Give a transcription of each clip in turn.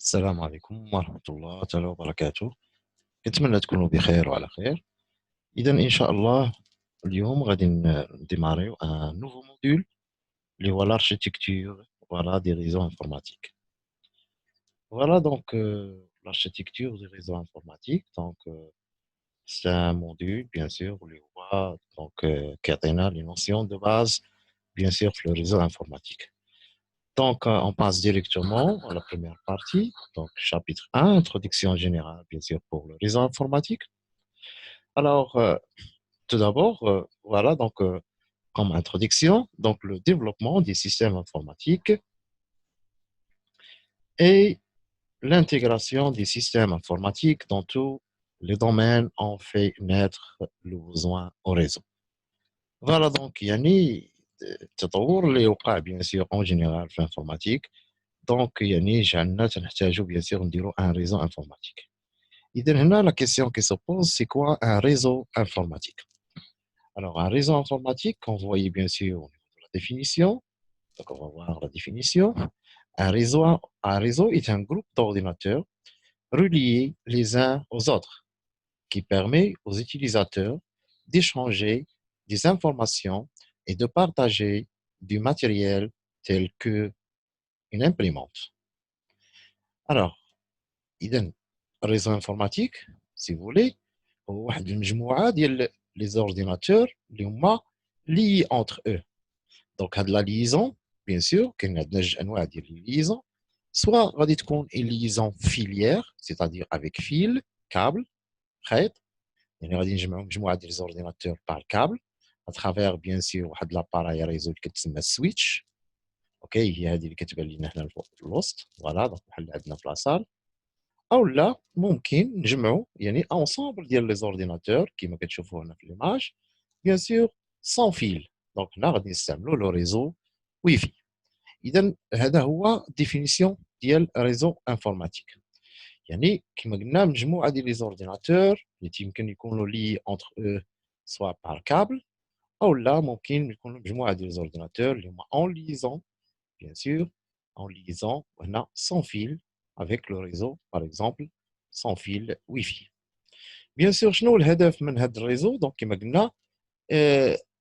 السلام عليكم ورحمة الله تعالى وبركاته. نتمنى تكونوا بخير وعلى خير. إذا إن شاء الله اليوم غادي نديماريو ان نوفو موديول اللي هو l'architecture voilà des réseaux informatiques. Voilà donc l'architecture des réseaux informatiques. Donc c'est un module bien sûr اللي هو donc كيعطينا les notions de base bien sûr في le réseau informatique. Donc, on passe directement à la première partie, donc chapitre 1, introduction générale, bien sûr, pour le réseau informatique. Alors, tout d'abord, voilà, donc, comme introduction, donc le développement des systèmes informatiques et l'intégration des systèmes informatiques dans tous les domaines ont fait naître le besoin au réseau. Voilà, donc, يعني التطور اللي وقع bien sûr en général في l'informatique. Donc, يعني جعلنا تنحتاجو bien sûr نديرو un réseau informatique. إذا هنا la question qui se pose, c'est quoi un réseau informatique? Alors, un réseau informatique, on voyait bien sûr au niveau de la définition. Donc, on va voir la définition. Un réseau est un groupe d'ordinateurs reliés les uns aux autres qui permet aux utilisateurs d'échanger des informations et de partager du matériel tel que une imprimante. Alors, إذا الريزو انفورماتيك سي فولي هو واحد المجموعه ديال لي زورديناتور اللي هما لي اونتر او. دونك هاد لا ليزون بيان سور كاين عندنا جوج انواع ديال لي ليزون. سوا غادي تكون اي ليزون فيليير سيتادير افيك فيل كابل خيط، يعني غادي نجمعوا مجموعه ديال زورديناتور بار كابل اترافير بيان سور واحد لاباراي ريزو اللي كتسمى السويتش. اوكي، هي هذه اللي كتبان لنا هنا الفوق في الوسط، فوالا دونك بحال عندنا في لاصال. او لا ممكن نجمعوا يعني انصامبل ديال لي زورديناتور كما كتشوفوا هنا في ليماج بيان سور سون فيل. دونك هنا غادي نستعملوا لو ريزو ويفي. اذا هذا هو ديفينيسيون ديال ريزو انفورماتيك، يعني كما قلنا مجموعه ديال لي زورديناتور اللي يمكن يكونوا لي اونتر او سوا بار كابل، او لا ممكن يكونوا مجموعه ديال لي زورديناتور اللي هما اون ليزون bien sûr, en liaison on a sans fil avec le réseau, par exemple, sans fil Wi-Fi. Bien sûr, شنو الهدف من هذا الريزو؟ donc كما قلنا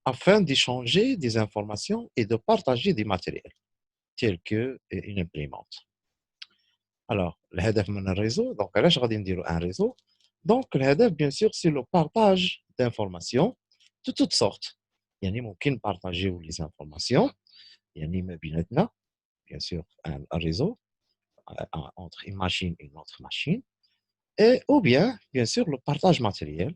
afin d'échanger des informations et de partager des matériels tels que une imprimante. Alors, الهدف من الريزو donc علاش غادي نديرو un réseau؟ donc الهدف bien sûr c'est le partage d'informations de toutes sortes. يعني ممكن نبارطاجيو les informations يعني ما بيناتنا bien sûr un réseau entre une machine et une autre machine, et, ou bien sûr, le partage matériel,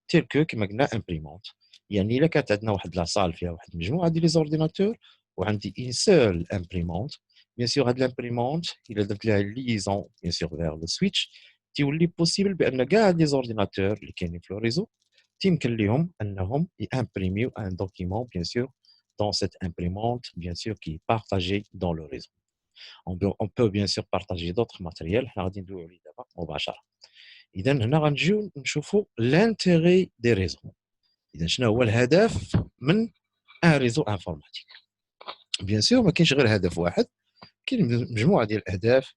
tel que, كما قلنا, imprimante. يعني إلا كانت عندنا واحد لاصال فيها واحد المجموعة ديال لي زورديناتور وعندي une seule imprimante, bien sûr هاد الامبريمونت إلا درت لها liaison bien sûr vers le switch تيولي بوسيبل بأن كاع لي زورديناتور اللي كاينين في لو ريزو تيمكن لهم أنهم يimprimiو un document bien sûr dans cette imprimante bien sûr qui est partagée dans le réseau. On peut bien sûr partager d'autres matériels. حنا غادي ندويو عليه دابا مباشرة. إذا هنا غنجيو نشوفوا l'intérêt des réseaux. إذا شنو هو الهدف من ان ريزو انفورماتيك؟ بيان سور ما كاينش غير هدف واحد، كاين مجموعة ديال الأهداف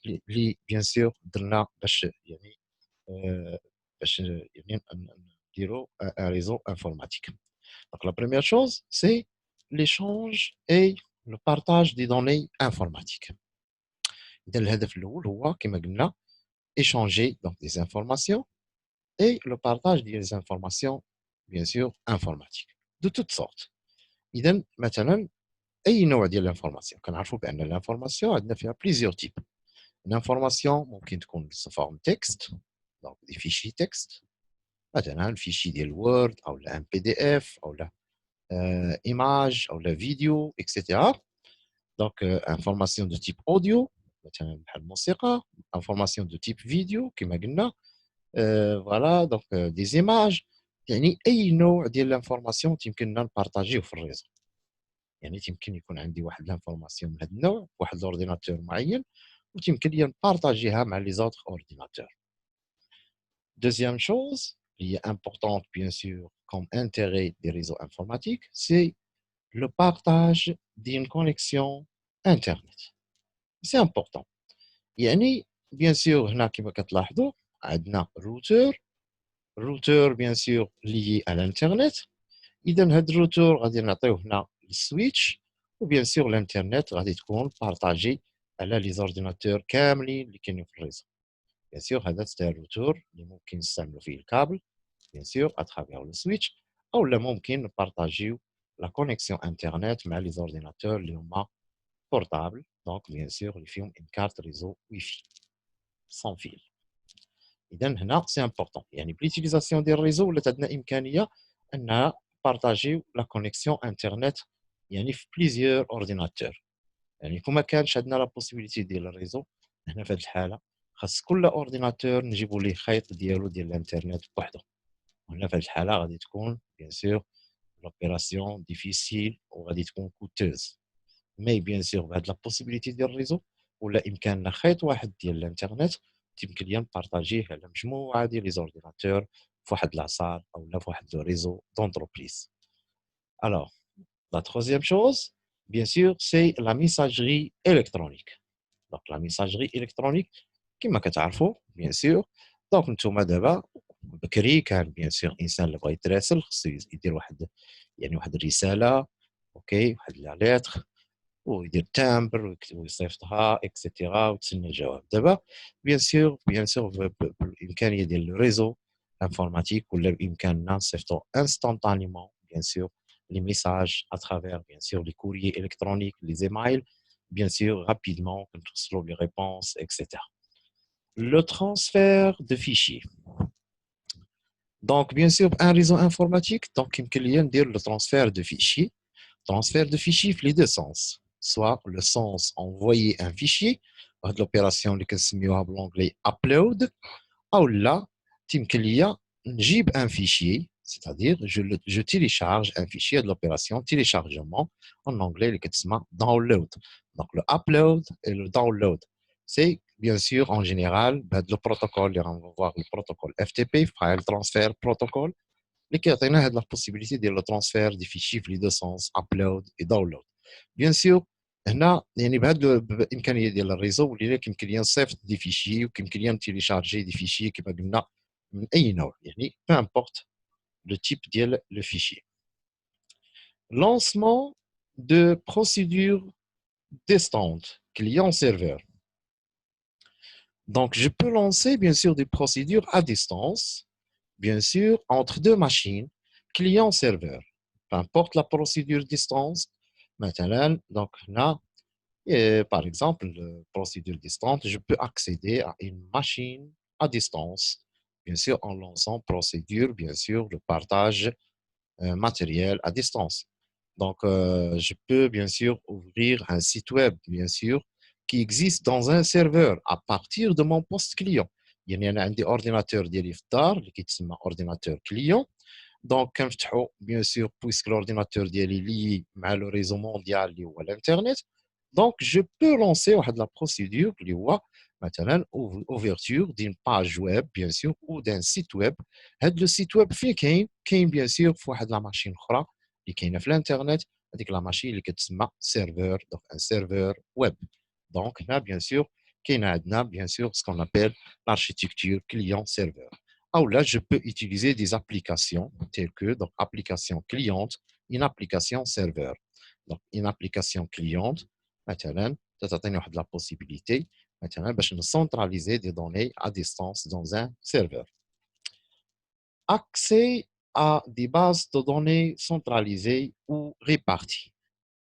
اللي بيان سور درنا باش يعني باش يعني نديروا ان ريزو انفورماتيك. Donc la première chose c'est l'échange et le partage des données informatiques. إذا الهدف الأول هو كما قلنا échanger donc des informations et le partage des informations bien sûr informatiques de toutes sortes. إذا مثلا أي نوع ديال الانفورماسيون كنعرفوا بأن الانفورماسيون عندنا فيها plusieurs types. الانفورماسيون ممكن تكون sous forme texte donc des fichiers texte، مثلا fichier ديال وورد أو لا ان بي دي اف أو لا image أو لا فيديو etc. Donc information de type audio مثلا بحال الموسيقى، information de type vidéo كما قلنا فوالا دونك دي زيماج. يعني اي نوع ديال لانفورماسيون تيمكننا نبارطاجيوه في الريزو، يعني تيمكن يكون عندي واحد لانفورماسيون من هذا النوع في واحد الاورديناتور معين وتيمكن لي نبارطاجيها مع لي زوتر اورديناتور. Deuxième chose qui est importante bien sûr comme intérêt des réseaux informatiques, c'est le partage d'une connexion internet. C'est important. يعني بيان سور هنا كما كتلاحظوا عندنا الروتور بيان سور ليي على الانترنت. اذا هاد الروتور غادي نعطيوه هنا السويتش، وبيان سور الانترنت غادي تكون بارطاجي على لي زورديناتور كاملين اللي كاينين في الريزو. بيان سور هذا سي الروتور اللي ممكن نستعملوا فيه الكابل بيان سور اترافيغ لو سويتش، او لا ممكن نبارطاجيو لا كونيكسيون انترنت مع لي زورديناتور اللي هما بورتابل، دونك بيان سور اللي فيهم ان كارت ريزو واي في سون فيل. اذا هنا سي امبورطون، يعني بليتيليزاسيون ديال الريزو ولات عندنا امكانيه انها بارطاجيو لا كونيكسيون انترنت يعني في بليزيور اورديناتور. يعني كون ما كانش عندنا لا بوسيبيليتي ديال الريزو هنا في هذه الحاله خاص كل اورديناتور نجيبوا ليه خيط ديالو ديال الانترنت بوحدو. هنا في هذه الحاله غادي تكون بيان سور لوبيراسيون ديفيسيل وغادي تكون كوتوز. مي بيان سور بهاد لا بوسيبيليتي ديال الريزو ولا امكاننا خيط واحد ديال الانترنت يمكن ليا نبارطاجيه على مجموعه ديال لي زورديناتور في واحد لاصال او لا في واحد لو ريزو دونتربريز. Alors, la troisième chose, bien sûr, c'est la messagerie électronique. Donc, la messagerie électronique, كما كتعرفوا bien sûr. دونك نتوما دابا بكري كان bien sûr الانسان اللي بغى يتراسل خصو يدير واحد يعني واحد الرساله، اوكي، واحد لا ليتر ويدير تامبر ويصيفطها اكسيتيرا وتسنى الجواب. دابا بيان سور بالامكانيه ديال لو ريزو انفورماتيك ولا بامكاننا نصيفطو انستانتانيمون بيان سور لي ميساج اترافير بيان سور لي كوريي الكترونيك لي زيمايل بيان سور رابيدمون كنتوصلوا لي ريبونس اكسيتيرا. Le transfert de fichiers. Donc, bien sûr, un réseau informatique, donc, il y a le transfert de fichiers. Transfert de fichiers, les deux sens. Soit le sens envoyer un fichier, l'opération que se met en anglais upload, ou là, j'ai un fichier, c'est-à-dire je télécharge un fichier de l'opération téléchargement en anglais que se met download. Donc le upload et le download, c'est bien sûr en général le protocole, on va voir le protocole FTP, File Transfer Protocol, qui a la possibilité de le transfert des fichiers في les deux sens upload et download. Bien sûr هنا يعني بهذا الامكانيه ديال الريزو ولينا يمكن ليا نصيفط دي فيشي ويمكن ليا نتيليشارجي دي فيشي كما قلنا من اي نوع، يعني peu importe le type ديال le fichier. Lancement de procédure distante client-serveur. Donc je peux lancer bien sûr des procédures à distance, bien sûr entre deux machines client-serveur. Peu importe la procédure distance. Maintenant, donc là, par exemple, procédure distante, je peux accéder à une machine à distance, bien sûr en lançant procédure, bien sûr, le partage matériel à distance. Donc, je peux bien sûr ouvrir un site web, bien sûr, qui existe dans un serveur à partir de mon poste client. Il y a un ordinateur ديالي في الدار اللي كيتسمى ordinateur client. Donc, كنفتحوا bien sûr puisque l'ordinateur ديالي lié مع le réseau mondial اللي هو l'internet. Donc, je peux lancer la procédure اللي هو مثلا ouverture d'une page web bien sûr ou d'un site web. هذا le site web فين كاين bien sûr في واحد لا ماشين اخرى اللي كاينه في الانترنت، هذيك لا ماشين اللي كتسمى سيرفر، دونك ان سيرفر ويب. دونك هنا bien sûr كاين عندنا bien sûr ce qu'on appelle l'architecture client serveur. Ou là, je peux utiliser des applications telles que donc, application cliente, une application serveur. Donc, une application cliente, مثلا تعطيني واحد la possibilité مثلا باش centraliser des données à distance dans un serveur. Accès à des bases de données centralisées ou réparties.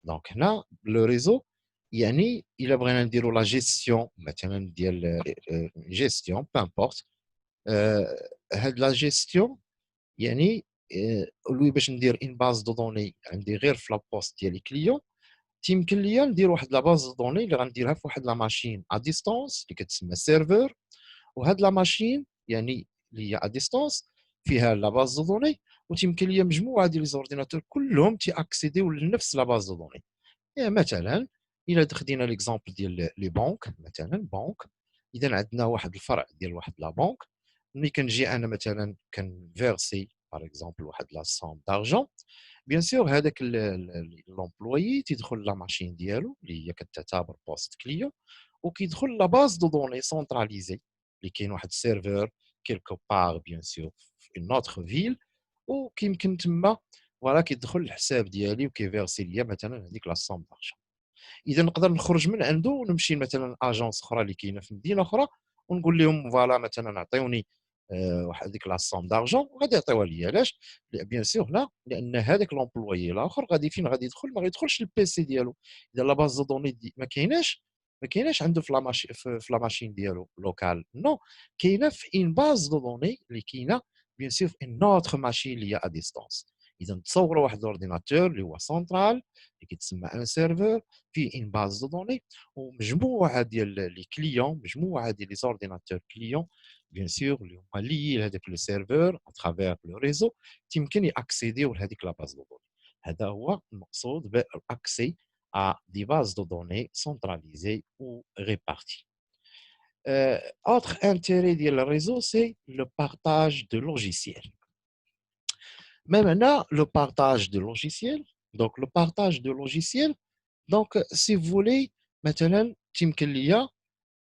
Donc là, le réseau, il a besoin de la gestion, مثلا ديال gestion, peu importe. هاد لا جيستيون يعني lui باش ندير ان باز دو دوني عندي غير في لابوست ديالي كليون، تيمكن ليا ندير واحد لا باز دو دوني اللي غنديرها في واحد لا ماشين ا ديستونس اللي كتسمى سيرفر، وهاد لا ماشين يعني اللي هي ا ديستونس فيها لا باز دو دوني، وتيمكن ليا مجموعه ديال لي زورديناتور كلهم تي اكسيديو لنفس لا باز دو دوني. يعني مثلا الى خدينا ليكزامبل ديال لي بنك، مثلا بنك اذا عندنا واحد الفرع ديال واحد لا بنك، ملي كنجي انا مثلا كنفيرسي باغ اكزومبل واحد لا سوم دارجون، بيان سور هذاك لومبلويي تيدخل لا ماشين ديالو اللي هي كتعتبر بوست كليون، وكيدخل لا باز دو دوني سونتراليزي اللي كاين واحد السيرفور كيلكو بار بيان سور في اون اوتر فيل، وكيمكن تما فوالا كيدخل الحساب ديالي وكيفيرسي ليا مثلا هذيك لا سوم دارجون. اذا نقدر نخرج من عنده ونمشي مثلا اجونس اخرى اللي كاينه في مدينه اخرى ونقول لهم فوالا مثلا عطيوني واحد ديك لا سوم دارجون وغادي يعطيوها لي. علاش؟ بيان سور لا، لان هذاك لومبلويي الاخر غادي فين غادي يدخل؟ ما غيدخلش للبيسي ديالو. اذا لا باز دو دوني ما كايناش عنده في لا ماشين في لا ماشين ديالو لوكال، نو، كاينه في ان باز دو دوني اللي كاينه بيان سور في ان اوتر ماشين اللي هي ا ديستونس. اذا تصوروا واحد الاورديناتور اللي هو سنترال اللي كيتسمى ان سيرفور فيه ان باز دو دوني ومجموعه ديال لي كليون، مجموعه ديال لي زورديناتور كليون بيان سور اللي هما لي لهذاك لو سيرفور اترافير لو ريزو تيمكن ياكسيديو لهذيك لا باز دو دوني. هذا هو المقصود بالاكسي à des bases de données centralisées ou réparties. Autre intérêt du réseau, c'est le partage de logiciels. Mais maintenant, le partage de logiciels, donc le partage de logiciels, donc si vous voulez, مثلا تيمكن ليا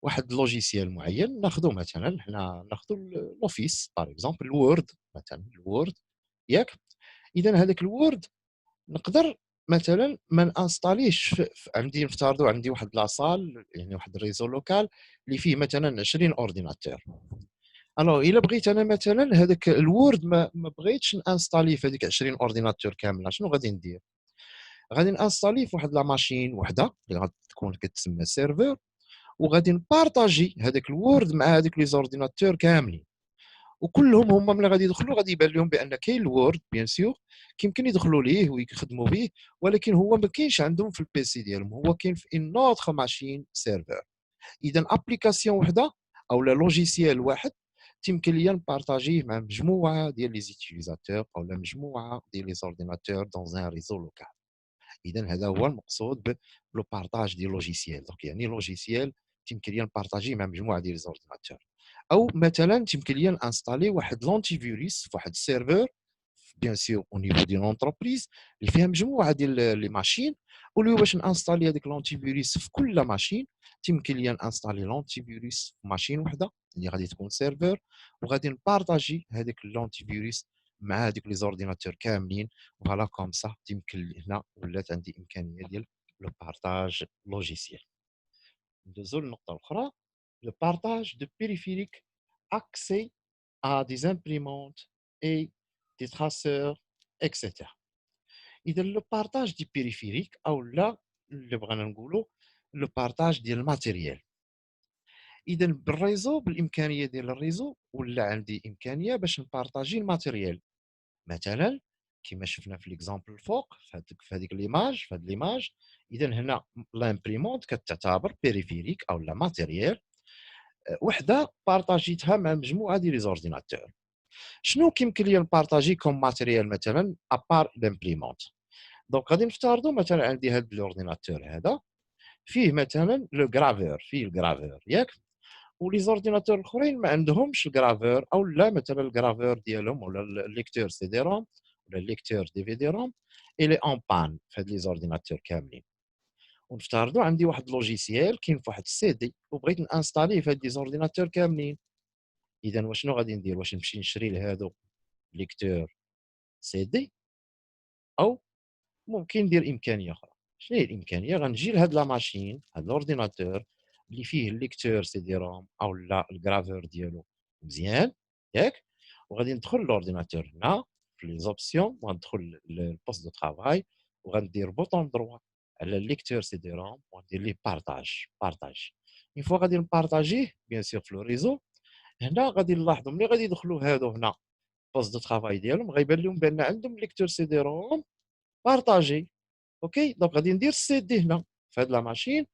واحد لوجيسيال معين ناخذو، مثلا حنا ناخذو الاوفيس باغ اكزومبل الوورد، مثلا الوورد ياك. اذا هذاك الوورد نقدر مثلا ما نانستاليش عندي، نفترضوا عندي واحد لاصال يعني واحد الريزو لوكال اللي فيه مثلا 20 اورديناتور. الوغ الا بغيت انا مثلا هذاك الوورد ما بغيتش نانستالي في هذيك 20 اورديناتور كامله، شنو غادي ندير؟ غادي نانستالي في واحد لا ماشين وحده اللي غتكون كتسمى سيرفور، وغادي نبارطاجي هذاك الوورد مع هذوك لي زورديناتور كاملين، وكلهم هما ملي غادي يدخلوا غادي يبان لهم بان كاين الوورد بيان سور كيمكن يدخلوا ليه ويخدموا به، ولكن هو ما كاينش عندهم في البيسي ديالهم، هو كاين في ان اوتر ماشين سيرفور. اذا ابليكاسيون وحده او لا لوجيسيال واحد تيمكن ليا نبارطاجيه مع مجموعه ديال لي زيتيليزاتور او لا مجموعه ديال لي زورديناتور دون ان ريزو لوكال. اذا هذا هو المقصود بلو بارطاج ديال لوجيسيال. دونك يعني لوجيسيال تيمكن ليا نبارطاجيه مع مجموعه ديال لي زورديناتور، او مثلا تيمكن ليا نانستالي واحد لونتي فيروس في واحد السيرفور بيان سور او نيفو ديال لونتربريز اللي فيها مجموعه ديال لي ماشين، واللي باش نانستالي هذيك لونتي فيروس في كل ماشين تيمكن ليا نانستالي لونتي فيروس في ماشين وحده اللي غادي تكون سيرفور، وغادي نبارطاجي هذاك اللونتي فيروس مع هذوك لي زورديناتور كاملين. فوالا كوم سا تيمكن هنا ولات عندي امكانيه ديال لو بارطاج لوجيسيال. ندوزو للنقطه الاخرى، le partage de périphériques, accès à des imprimantes et des traceurs, etc. إذا لو بارطاج دي بيريفيريك أو لا اللي بغينا نقولو لو بارطاج ديال الماتيريال. إذا بالريزو بالإمكانية ديال الريزو ولا عندي إمكانية باش نبارطاجي الماتيريال، مثلا كما شفنا في ليكزامبل الفوق في هذيك ليماج، في هذه ليماج. إذا هنا لامبريمونت كتعتبر بيريفيريك أو لا ماتيريال وحده بارطاجيتها مع مجموعه ديال لي زورديناتور. شنو كيمكن ليا نبارطاجي كوم ماتيريال مثلا ابار لامبريمونت؟ دونك غادي نفترضوا مثلا عندي هذا الاورديناتور هذا فيه مثلا لو غرافور، فيه الغرافور ياك، ولي زورديناتور الاخرين ما عندهمش الغرافور او لا مثلا الغرافور ديالهم ولا الليكتور سي دي روم ولا الليكتور دي في دي روم الي اون بان في هاد لي زورديناتور كاملين. ونفترضوا عندي واحد لوجيسيال كاين في واحد السي دي وبغيت نانستاليه في هاد لي زورديناتور كاملين. اذا واشنو غادي ندير؟ واش نمشي نشري لهادو ليكتور سي دي، او ممكن ندير امكانيه اخرى؟ شنو هي الامكانيه؟ غنجي لهاد لا ماشين، هاد الاورديناتور اللي فيه الليكتور سي دي روم او لا الجرافور ديالو مزيان ياك، وغادي ندخل الاورديناتور هنا في لي زوبسيون وغندخل للبوست دو طرافاي وغندير بوطون دروا على الليكتور سي دي روم وغندير ليه بارطاج. اون فوا غادي نبارطاجيه بيان سور في لو ريزو. هنا غادي نلاحظوا ملي غادي يدخلوا هادو هنا بوست دو طرافاي ديالهم غيبان لهم بان عندهم ليكتور سي دي روم بارطاجي. اوكي دونك غادي ندير السي دي هنا في هاد لا ماشين.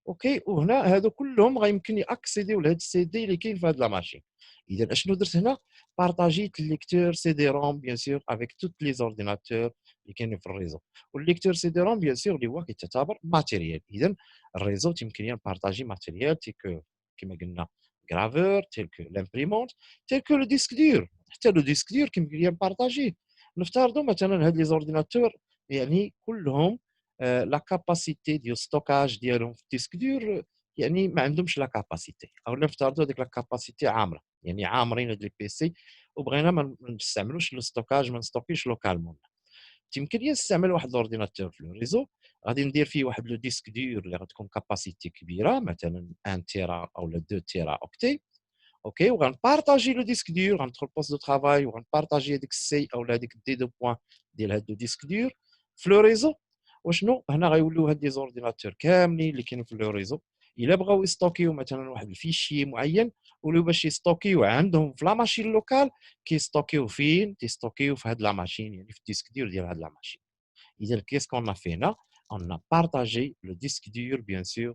اوكي وهنا هادو كلهم غيمكن ياكسيديو لهاد السي دي اللي كاين في هاد لا ماشين. اذا اشنو درت هنا؟ بارطاجيت الليكتور سي دي روم بيان سور افيك توت لي زورديناتور اللي كاينين في الريزو، والليكتور سي دي روم بيان سور اللي هو كيتعتبر ماتيريال. اذا الريزو تيمكن ليا نبارطاجي ماتيريال تيكو كما قلنا غرافور تيل كو لامبريمونت تيل كو لو ديسك دور. حتى لو ديسك دور كيمكن ليا نبارطاجيه. نفترضوا مثلا هاد لي زورديناتور يعني كلهم لا كاباسيتي ديال ستوكاج ديالهم في الديسك دور يعني ما عندهمش لا كاباسيتي او نفترضوا هذيك لا كاباسيتي عامره، يعني عامرين هاد لي بيسي وبغينا ما نستعملوش لو ستوكاج، ما نستوكيش لوكالمون. يمكن لي نستعمل واحد لورديناتور في الريزو، غادي ندير فيه واحد لو ديسك دور اللي غتكون كاباسيتي كبيره مثلا 1 تيرا او 2 تيرا اوكتي. اوكي، وغنبارطاجي لو ديسك دور، غندخل بوست دو ترافاي وغنبارطاجي هذيك السي او هذيك دي دو بوين ديال هاد لو ديسك دور في لو ريزو. وشنو هنا غيوليو هاد لي زورديناتور كاملين اللي كاينين في لو ريزو الا بغاو يستوكيو مثلا واحد الفيشي معين، ولاو باش يستوكيو عندهم في لا ماشين لوكال، كيستوكيو فين؟ كيستوكيو في هاد لا ماشين، يعني في الديسك دور ديال هاد لا ماشين. إذا qu'est-ce qu'on a fait là? On a partagé le disque dur, bien sûr,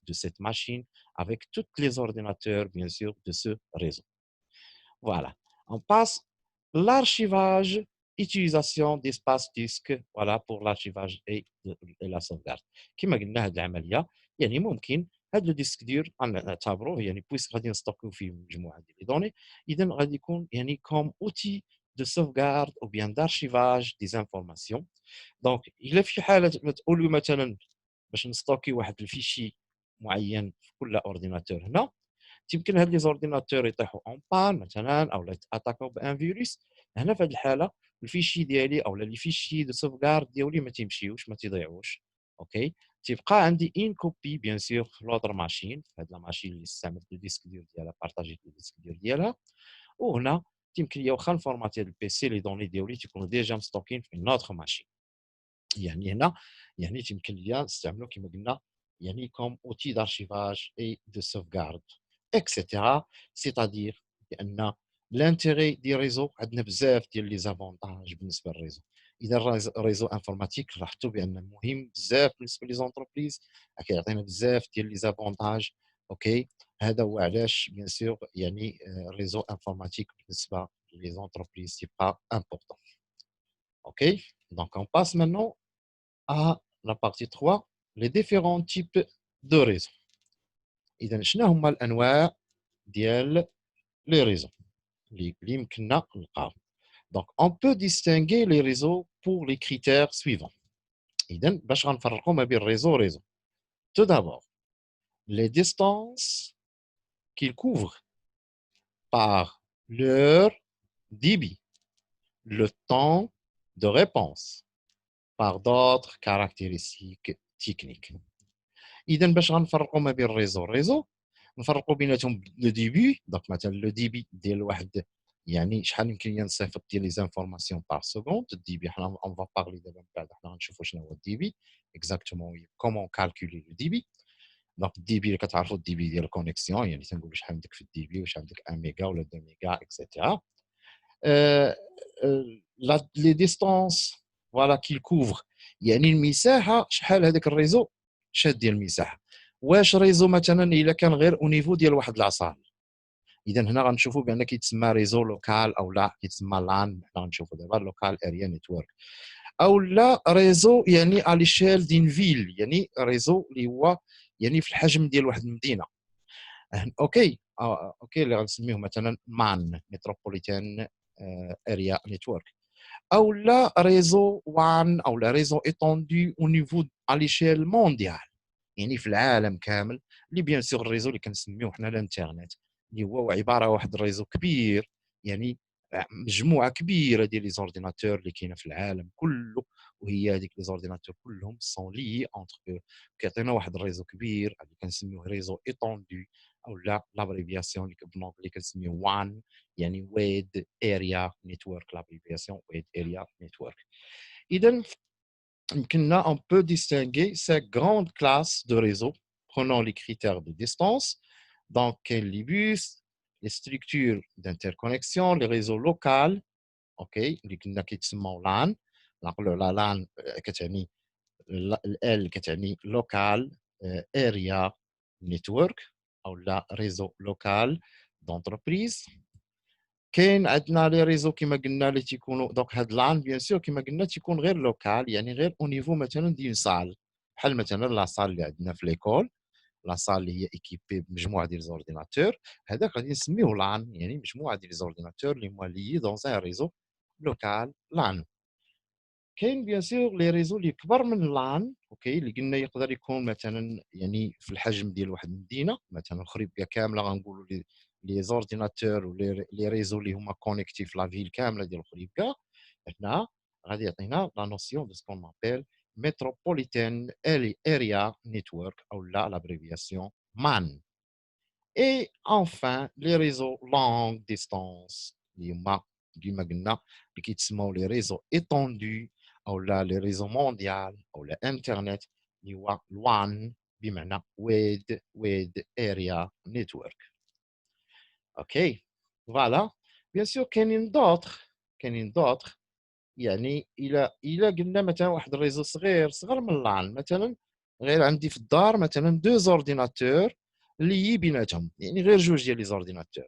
de cette machine avec tous les ordinateurs, bien sûr, de ce réseau. Voilà. On passe l'archivage, utilisation d'espace disque, voilà, pour l'archivage et la sauvegarde. كما قلنا هذه العملية يعني ممكن هذا الديسك دير نعتبروه يعني بويس غادي نستوكيو فيه مجموعة ديال لي دوني، إذا غادي يكون يعني كوم اوتي de sauvegarde ou bien d'archivage des informations. دونك الا في حاله تقولوا مثلا باش نستوكي واحد الفيشي معين في كل اورديناتور هنا، يمكن هاد لي زورديناتور يطيحوا اون بان مثلا او يتاتاكاو بان فيروس. هنا في هذه الحاله الفيشي ديالي او لي فيشي دو سوفغارد ديالي ما تيمشيوش، ما تيضيعوش. اوكي، تيبقى عندي ان كوبي بيان سور في لوطر ماشين، في هاد لا ماشين اللي استعملت الديسك ديالها، بارطاجيت الديسك ديالها. وهنا يمكن لي واخا نفورماتي هاد البيسي لي دوني ديالي تيكونوا ديجا مستوكين في نوتر ماشين. يعني هنا يعني يمكن ليا نستعملو كما قلنا يعني كوم اوتي دارشيفاج اي دو سوفغارد اكسيتيرا. سيتادير بان لانتيغي دي ريزو عندنا بزاف ديال لي زافونتاج بالنسبه للريزو. اذا الريزو انفورماتيك لاحظتوا بان مهم بزاف بالنسبه لي زونتربريز، كيعطينا بزاف ديال لي زافونتاج. اوكي، هذا هو علاش بيان سور يعني الريزو انفورماتيك بالنسبه لي زونتربريز سي با امبورطون. اوكي، دونك on passe maintenant à la partie 3, les différents types de réseaux. إذا شنو هما الأنواع ديال les réseaux اللي يمكننا نلقاو. Donc on peut distinguer les réseaux pour les critères suivants. إذا باش غنفرقوا ما بين réseau و réseau. Tout d'abord, les distances qu'ils couvrent par leur débit, le temps de réponse, par d'autres caractéristiques techniques. اذا باش غنفرقوا ما بين الريزو نفرقوا بيناتهم لو ديبي. دونك مثلا لو ديبي ديال واحد يعني شحال يمكن لي نصيفط ديال لي زانفورماسيون بار سكوند. الديبي حنا اون فا بارلي دابا من بعد حنا غنشوفوا شنو هو الديبي اكزاكتومون كومون كالكولي لو ديبي. دونك الديبي اللي كتعرفوا الديبي ديال الكونيكسيون، يعني تنقول شحال عندك في الديبي، واش عندك 1 ميغا ولا 2 ميغا اكسيتيرا. لي ديستونس فوالا كيل كوفر يعني المساحه شحال هذاك الريزو شاد ديال المساحه. واش ريزو مثلا الا كان غير او نيفو ديال واحد العصا، اذا هنا غنشوفوا بان كيتسمى ريزو لوكال او لا كيتسمى لان. حنا غنشوفوا دابا لوكال اريا نيتورك او لا ريزو يعني على ليشيل دين فيل، يعني ريزو اللي هو يعني في الحجم ديال واحد المدينه. اوكي اوكي اللي غنسميوه مثلا مان متروبوليتان اريا نيتورك، او لا ريزو وان او لا ريزو ايتوندو او نيفو على ليشيل مونديال، يعني في العالم كامل. اللي بيان سور الريزو اللي كنسميوه حنا الانترنت اللي هو عباره عن واحد الريزو كبير، يعني مجموعه كبيره ديال لي زورديناتور اللي كاينه في العالم كله، وهي هذيك لي زورديناتور كلهم سون لي اونتر او، كيعطينا واحد الريزو كبير اللي كنسميوه ريزو ايتوندو او لا لابريفياسيون اللي بالانجلي كنسميوه وان، يعني ويد اريا نيتورك. لابريفياسيون ويد اريا نيتورك. اذا on peut distinguer ces grandes classes de réseaux prenant les critères de distance. Donc, les bus, les structures d'interconnexion, les réseaux locaux, ok, اللي كنا كيتسموا LAN. نقولوا لا LAN كتعني ال كتعني local area network او لا réseau local d'entreprise. كاين عندنا لي ريزو كما قلنا اللي تيكونوا دونك هاد لان بيان سور كما قلنا تيكون غير لوكال، يعني غير او نيفو مثلا ديال صال، بحال مثلا لا صال اللي عندنا في ليكول، لا صال اللي هي ايكيبي بمجموعه ديال زورديناتور، هذاك غادي نسميوه لان، يعني مجموعه ديال زورديناتور اللي موليي دون ان ريزو لوكال لان. كاين بيان سور لي ريزو اللي كبر من اللان اوكي اللي قلنا يقدر يكون مثلا يعني في الحجم ديال واحد المدينه مثلا خريبكا كامله غنقولوا لي زورديناتور لي ريزو اللي هما كونيكتي في لا فيل كامله ديال خريبكا هنا غادي يعطينا لا نوسيون دو سكون مابيل متروبوليتان اريا نيتورك او لا لابريفياسيون مان. Et enfin, les réseaux longue distance, اللي قلنا اللي كيتسموا les réseaux étendus او لا les réseaux mondiaux او لا انترنت اللي هو LAN بمعنى wide area network. اوكي فوالا بيان سور كاينين دوطخ يعني إلا قلنا مثلا واحد الريزو صغير من اللان مثلا غير عندي في الدار مثلا دو زورديناتور اللي هي بيناتهم يعني غير جوج ديال لي زورديناتور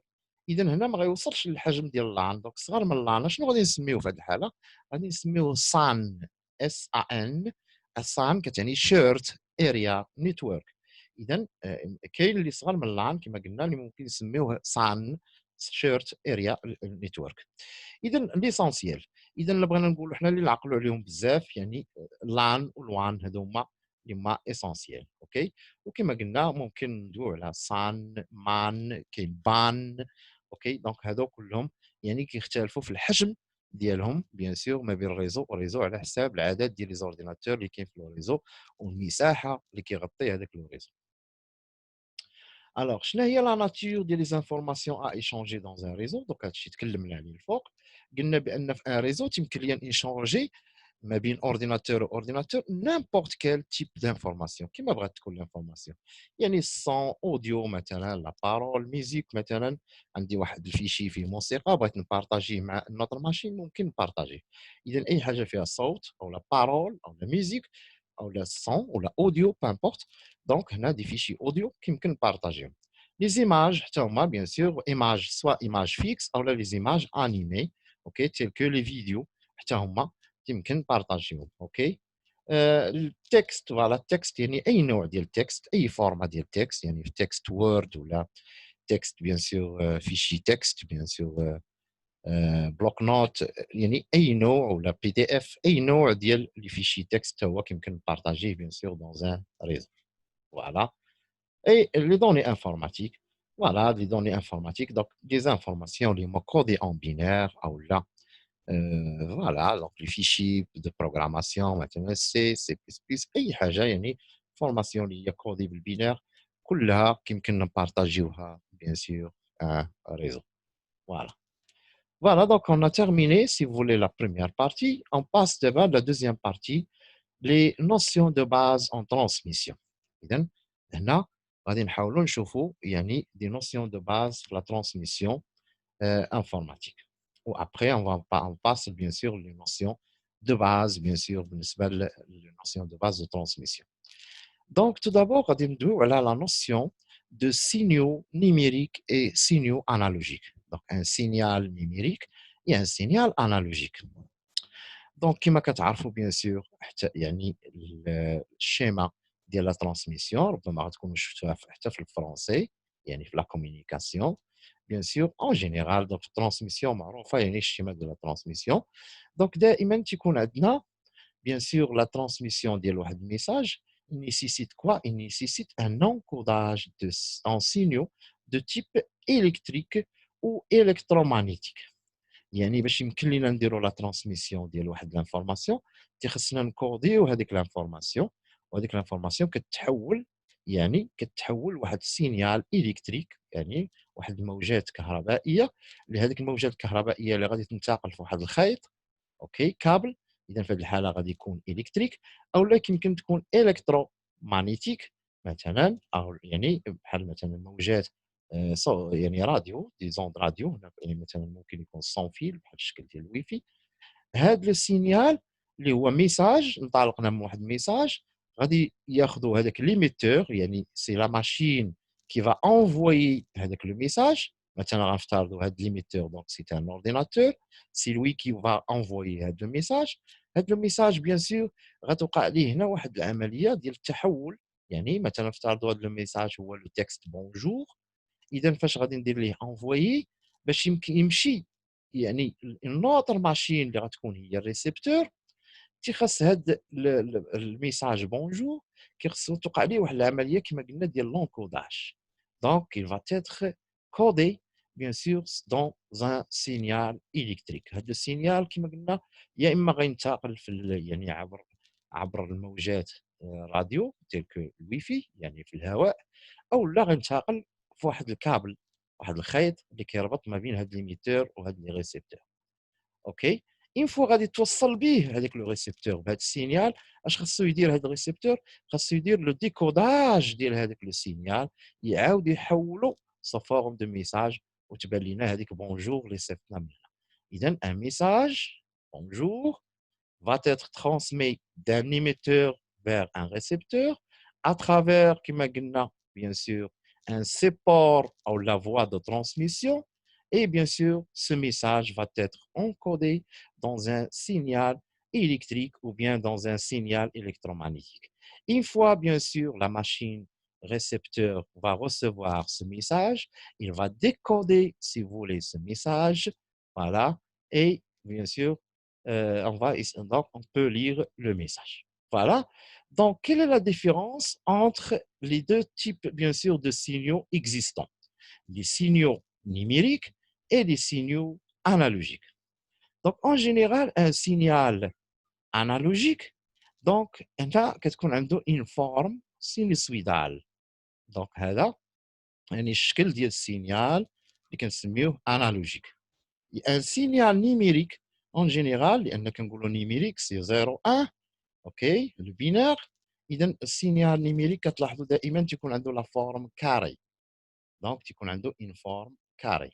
اذا هنا ما غيوصلش للحجم ديال اللان دونك صغر من اللان شنو غادي نسميوه في هذه الحاله غادي نسميوه سان اس ا ان السان كتعني شيرت اريا نيتورك اذا كاين اللي صغر من اللان كما قلنا اللي ممكن نسميوه سان شيرت اريا نيتورك اذا ليسونسيال اذا اللي بغينا نقولوا حنا اللي نعقلوا عليهم بزاف يعني لان والوان هادو هما اللي هما اسونسيال اوكي وكما قلنا ممكن ندويو على سان مان كاين بان اوكي دونك هادو كلهم يعني كيختلفوا في الحجم ديالهم بيان سور ما بين الريزو والريزو على حساب العدد ديال لي زورديناتور اللي كاين في الريزو والمساحه اللي كيغطي هذاك الريزو. Alors, شنو هي لا ناتور ديال لي زانفورماسيون ا ايشانجي دون ان ريزو دوك هادشي تكلمنا عليه الفوق قلنا بان في ان ريزو تيمكن ليا نشونجي ما بين اورديناتور واورديناتور نيمبورت كيل تيب دانفورماسيون كيما بغات تكون لانفورماسيون يعني الصون اوديو مثلا لا بارول ميوزيك مثلا عندي واحد الفيشي فيه موسيقى بغيت نبارطاجيه مع نوتر ماشين ممكن نبارطاجيه اذا اي حاجه فيها صوت او لا بارول او لا ميوزيك او لا صون ولا اوديو بامبورت دونك هنا دي فيشي اوديو كيمكن نبارطاجيهم لي زيماج حتى هما بيان سور ايماج سوا ايماج فيكس او لي زيماج انيمي اوكي تيل كو لي فيديو حتى هما يمكن نبارطاجيهم اوكي التكست فوالا التكست يعني اي نوع ديال التكست اي فورما ديال التكست يعني في تكست وورد ولا تكست بيان سور فيشي تكست بيان سور بلوك نوت يعني اي نوع ولا بي دي اف اي نوع ديال لي فيشي تكست هو كيمكن نبارطاجيه بيان سور دون ان ريزو فوالا. Et les données informatiques, voilà, les données informatiques, donc des informations les mots codés en binaire, ou là, voilà, donc les fichiers de programmation, maintenant C, C++, أي حاجة يعني formation اللي هي codée بالبينار كلها يمكن نبارطاجيوها bien sûr un réseau. Voilà. Voilà, donc on a terminé, si vous voulez, la première partie. On passe devant la deuxième partie, les notions de base en transmission. إذن هنا غادي نحاولوا نشوفوا يعني des notions de base في la transmission informatique. Ou après on passe bien sûr les notions de base bien sûr بالنسبة les notions de base de transmission. Donc tout d'abord غادي ندويو على la notion de signaux numériques et signaux analogiques. Donc un signal numérique et un signal analogique. دونك كما كتعرفوا بيان سور حتى يعني الشيما ديال لا ترانسميسيون ربما غتكونوا شفتوها حتى في الفرونسي يعني في لا كومونيكاسيون بيان سور اون جينيرال دونك الترانسميسيون معروفه يعني الشيما ديال لا ترانسميسيون دونك دائما تيكون عندنا bien sûr la transmission ديال واحد الميساج il nécessite quoi il nécessite un encodage en signaux de type électrique ou électromagnétique يعني باش يمكن لينا نديروا لا ترانسميسيون ديال واحد لانفورماسيون خصنا نكوديو هذيك لانفورماسيون وهذيك لانفورماسيون كتحول لواحد السينيال الكتريك يعني واحد الموجات كهربائيه اللي هذيك الموجات الكهربائيه اللي غادي تنتقل في واحد الخيط اوكي كابل اذا في هذه الحاله غادي يكون الكتريك او لا يمكن تكون الكترو مانيتيك مثلا او يعني بحال مثلا موجات يعني راديو دي زوند راديو هنا يعني مثلا ممكن يكون سون فيل بحال الشكل ديال الويفي هذا لو سينيال اللي هو ميساج انطلقنا من واحد الميساج غادي ياخذوا هذاك ليميتور يعني سي لا ماشين كي فا انفويي هذاك لو ميساج مثلا غنفترضوا هذا ليميتور دونك سي ان اورديناتور سي لوي كي فا انفويي هذا لو ميساج هذا لو ميساج بيان سور غتوقع عليه هنا واحد العمليه ديال التحول يعني مثلا افترضوا هذا لو ميساج هو لو تكست بونجور اذا فاش غادي ندير ليه انفويي باش يمكن يمشي يعني النوتر ماشين اللي غتكون هي الريسبتور تيخص هاد الميساج بونجور كيخصو توقع ليه واحد العمليه كما قلنا ديال لونكوداج. دونك il va être codé bien sûr dans un signal électrique. هذا السينيال كما قلنا يا اما غينتقل في يعني عبر الموجات راديو تلك الويفي يعني في الهواء، او لا غينتقل في واحد الكابل، واحد الخيط اللي كيربط ما بين هاد ليميتور وهاد لي ريسيبتور. اوكي، اون فوا غادي توصل به هذاك لو ريسيبتور بهذا السينيال، اش خاصو يدير هذا الريسيبتور؟ خاصو يدير لو ديكوداج ديال هذاك لو سينيال، يعاود يحولو سو فورم دو ميساج، وتبان لينا هذيك بونجور اللي صيفطنا منها. اذا ان ميساج bonjour va être transmis d'un émetteur vers un récepteur à travers, comme bien sûr, un support ou la voie de transmission. Et bien sûr, ce message va être encodé dans un signal électrique ou bien dans un signal électromagnétique. Une fois, bien sûr, la machine récepteur va recevoir ce message, il va décoder, si vous voulez, ce message. Voilà. Et bien sûr, donc on peut lire le message. Voilà. Donc, quelle est la différence entre les deux types, bien sûr, de signaux existants? Les signaux numériques et les signaux analogiques. Donc, en général, un signal analogique, donc, qu'est-ce qu'on a une forme sinusoïdale. Donc, هذا يعني الشكل ديال السينيال اللي كنسميوه analogique. Un signal numérique en général, لأن كنقولوا numérique c'est 0 1. اوكي، البينار. اذا السينيال نيميريك كتلاحظوا دائما تيكون عنده لا فورم كاري، دونك تيكون عنده اون فورم كاري.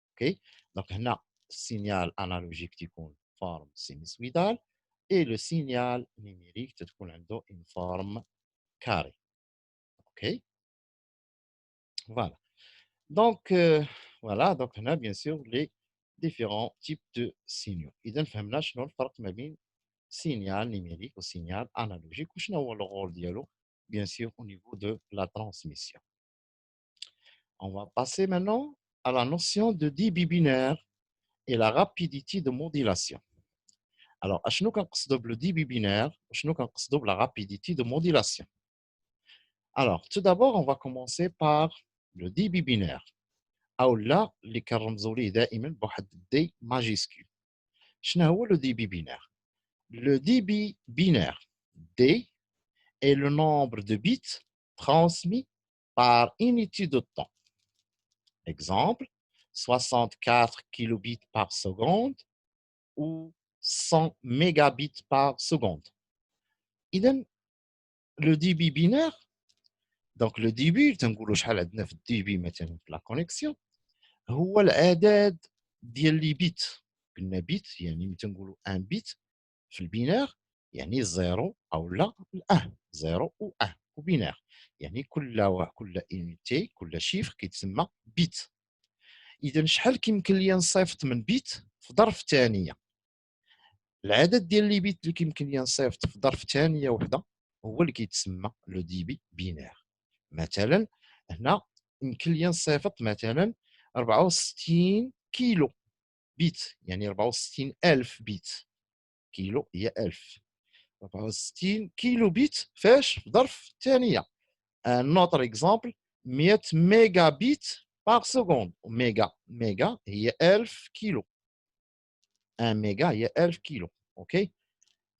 اوكي، دونك هنا السينيال انالوجيك تيكون فورم سينوسويدال، اي لو سينيال نيميريك تتكون عنده اون فورم كاري. اوكي، فوالا. دونك فوالا، دونك هنا بيان سور لي ديفيرون تيب دو سينيو. اذا فهمنا شنو الفرق ما بين signal numérique ou signal analogique, ou شنو le rôle dialogue, bien sûr, au niveau de la transmission. On va passer maintenant à la notion de débit binaire et la rapidité de modulation. Alors, شنو كنقصدوا بلو débit binaire وشنو كنقصدوا بلا rapidité de modulation. Alors, tout d'abord, on va commencer par le débit binaire. او لا اللي كنرمزوا ليه دائما بواحد دي ماجيسكول. شنو هو لو débit binaire؟ Le débit binaire D est le nombre de bits transmis par unité de temps. Exemple, 64 kilobits par seconde ou 100 mégabits par seconde. إذن le débit binaire, donc le débit تنقولوا شحال عندنا في الديبي مثلا في لا كونيكسيون، هو العدد ديال لي بيت. قلنا بيت يعني تنقولوا ان بيت في البينار يعني 0 او لا 1، 0 و 1 وبينار، يعني كل انيتي كل شيفر كيتسمى بيت. اذا شحال كيمكن ليا نصيفط من بيت في ظرف ثانيه؟ العدد ديال لي بيت اللي كيمكن ليا نصيفط في ظرف ثانيه وحده هو اللي كيتسمى لو ديبي بينار. مثلا هنا يمكن ليا نصيفط مثلا 64 كيلو بيت، يعني 64 ألف بيت. كيلو هي 1000، 64 كيلو بيت فاش في ظرف ثانيه. ان اوتر اكزامبل 100 ميجا بيت باغ سكوند. ميجا هي 1000 كيلو، 1 ميجا هي 1000 كيلو. اوكي،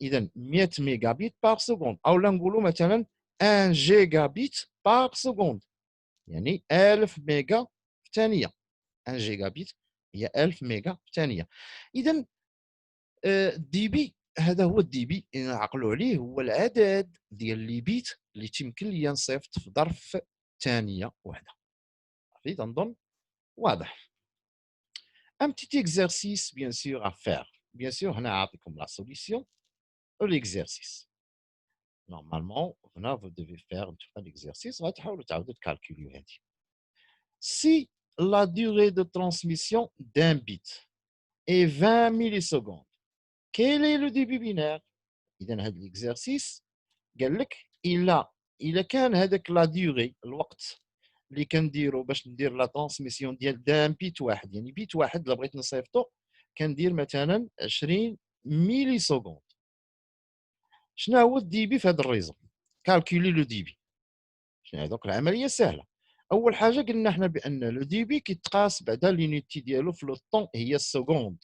اذا 100 ميجا بيت باغ سكوند، او لا نقولوا مثلا 1 جيجا بيت باغ سكوند، يعني 1000 ميجا في ثانيه. 1 جيجا بيت هي 1000 ميجا في ثانيه. اذا الديبي هذا هو الديبي، نعقلوا عليه هو العدد ديال لي بيت اللي تيمكن ليا نصيفط في ظرف ثانيه واحده. عرفتي تنظن واضح. ان بتيت اكزرسيس بيان سور ا فير. بيان سور هنا عاطيكم لا سوليسيون او ليكزرسيس. نورمالمون هنا vous devez faire l'exercice غتحاولوا تعاودوا تكالكوليو هذه. Si la durée de transmission d'un bit est 20 millisecondes, quel est le débit binaire؟ اذا هذا الاكزرسيس قال لك الا كان هذاك لا ديوري الوقت اللي كنديرو باش ندير لا ترانسميسيون ديال دان بيت واحد، يعني بيت واحد الا بغيت نصيفطو كندير مثلا 20 ميلي سكوند. شنو هو الدي بي في هذا الريزو؟ كالكولي لو دي بي. شنو دوك العمليه سهله. اول حاجه قلنا حنا بان لو دي بي كيتقاس بعدا لينيتي ديالو في لو طون هي السكوند.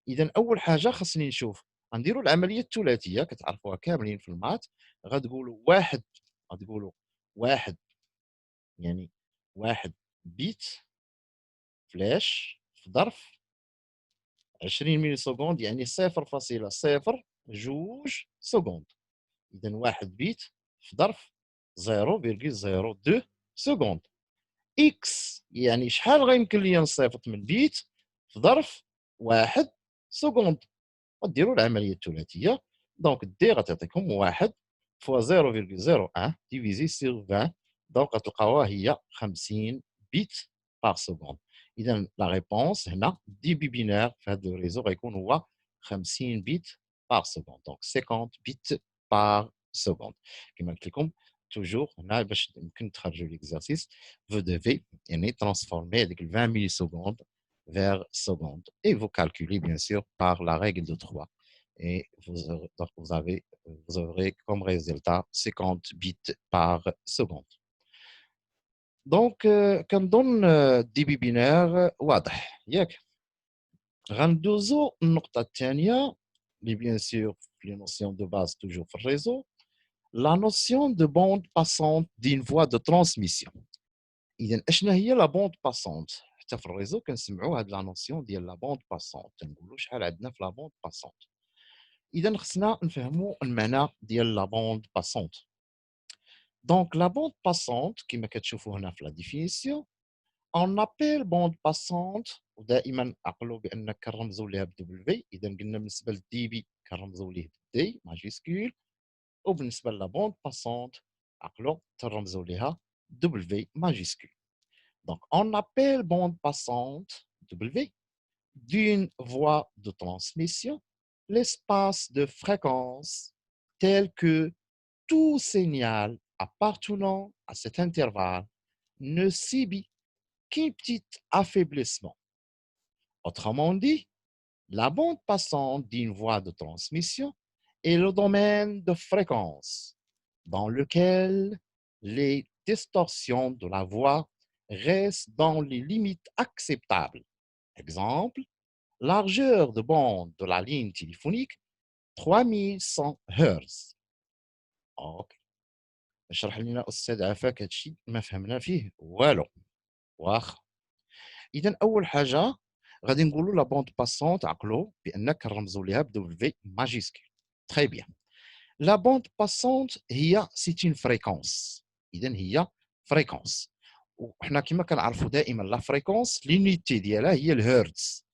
اذا اول حاجه خاصني نشوف، غنديروا العمليه الثلاثيه كتعرفوها كاملين في المات. غتقولوا واحد، غتقولوا واحد يعني واحد بيت فلاش في ظرف 20 ملي سكوند، يعني 0.02 سكوند. اذا واحد بيت في ظرف 0.02 سكوند. اكس يعني شحال غيمكن ليا نصيفط من بيت في ظرف واحد سكوند. وديروا العمليه الثلاثيه. دونك دي غتعطيكم 1 فوا 0.01 ديفيزي سيغ 20. دونك غتلقاوها هي 50 بيت باغ سكوند. اذا لا ريبونس هنا دي بي بينار في هذا الريزو غيكون هو 50 بيت باغ سكوند. دونك 50 بيت باغ سكوند. كما قلت لكم توجور هنا باش يمكن تخرجوا ليكزارسيس vous devez يعني transformer هذيك 20 ملي سكوند vers seconde et vous calculez bien sûr par la règle de 3 et vous aurez comme résultat 50 bits par seconde. Donc كنظن الدي بي بينير واضح ياك. غندوزو النقطة الثانية اللي bien sûr les notions de base toujours في الريزو، la notion de bande passante d'une voie de transmission. اذا اشنا هي لا بوند باسونت؟ حتى في الريزو كنسمعوا هاد لا نوسيون ديال لا بوند باسونت، تنقولوا شحال عندنا في لا بوند باسونت. اذا خصنا نفهموا المعنى ديال لا بوند باسونت. دونك لا بوند باسونت كما كتشوفوا هنا في لا ديفينيسيون اون ابيل بوند باسونت، ودائما عقلوا بان كنرمزوا ليها بدبليو. اذا قلنا بالنسبه للدي بي كنرمزوا ليه دي ماجيسكول، وبالنسبه لا بوند باسونت عقلوا تنرمزوا ليها دبليو ماجيسكول. Donc, on appelle bande passante W d'une voie de transmission l'espace de fréquence tel que tout signal appartenant à cet intervalle ne subit qu'un petit affaiblissement. Autrement dit, la bande passante d'une voie de transmission est le domaine de fréquence dans lequel les distorsions de la voix restent dans les limites acceptables. Exemple, largeur de bande de la ligne téléphonique 3100 Hz. اوكي، اشرح لنا استاذ عفاك هادشي ما فهمنا فيه والو. واخا. اذا اول حاجه غادي نقولوا لا بوند باسونت، عقلوا بان كنرمزوا ليها بدبليو ماجيسكول. تري بيان. لا بوند باسونت هي سيتين فريكونس. اذا هي فريكونس، وحنا كما كنعرفوا دائما لا فريكونس لينيتي ديالها هي الهرتز.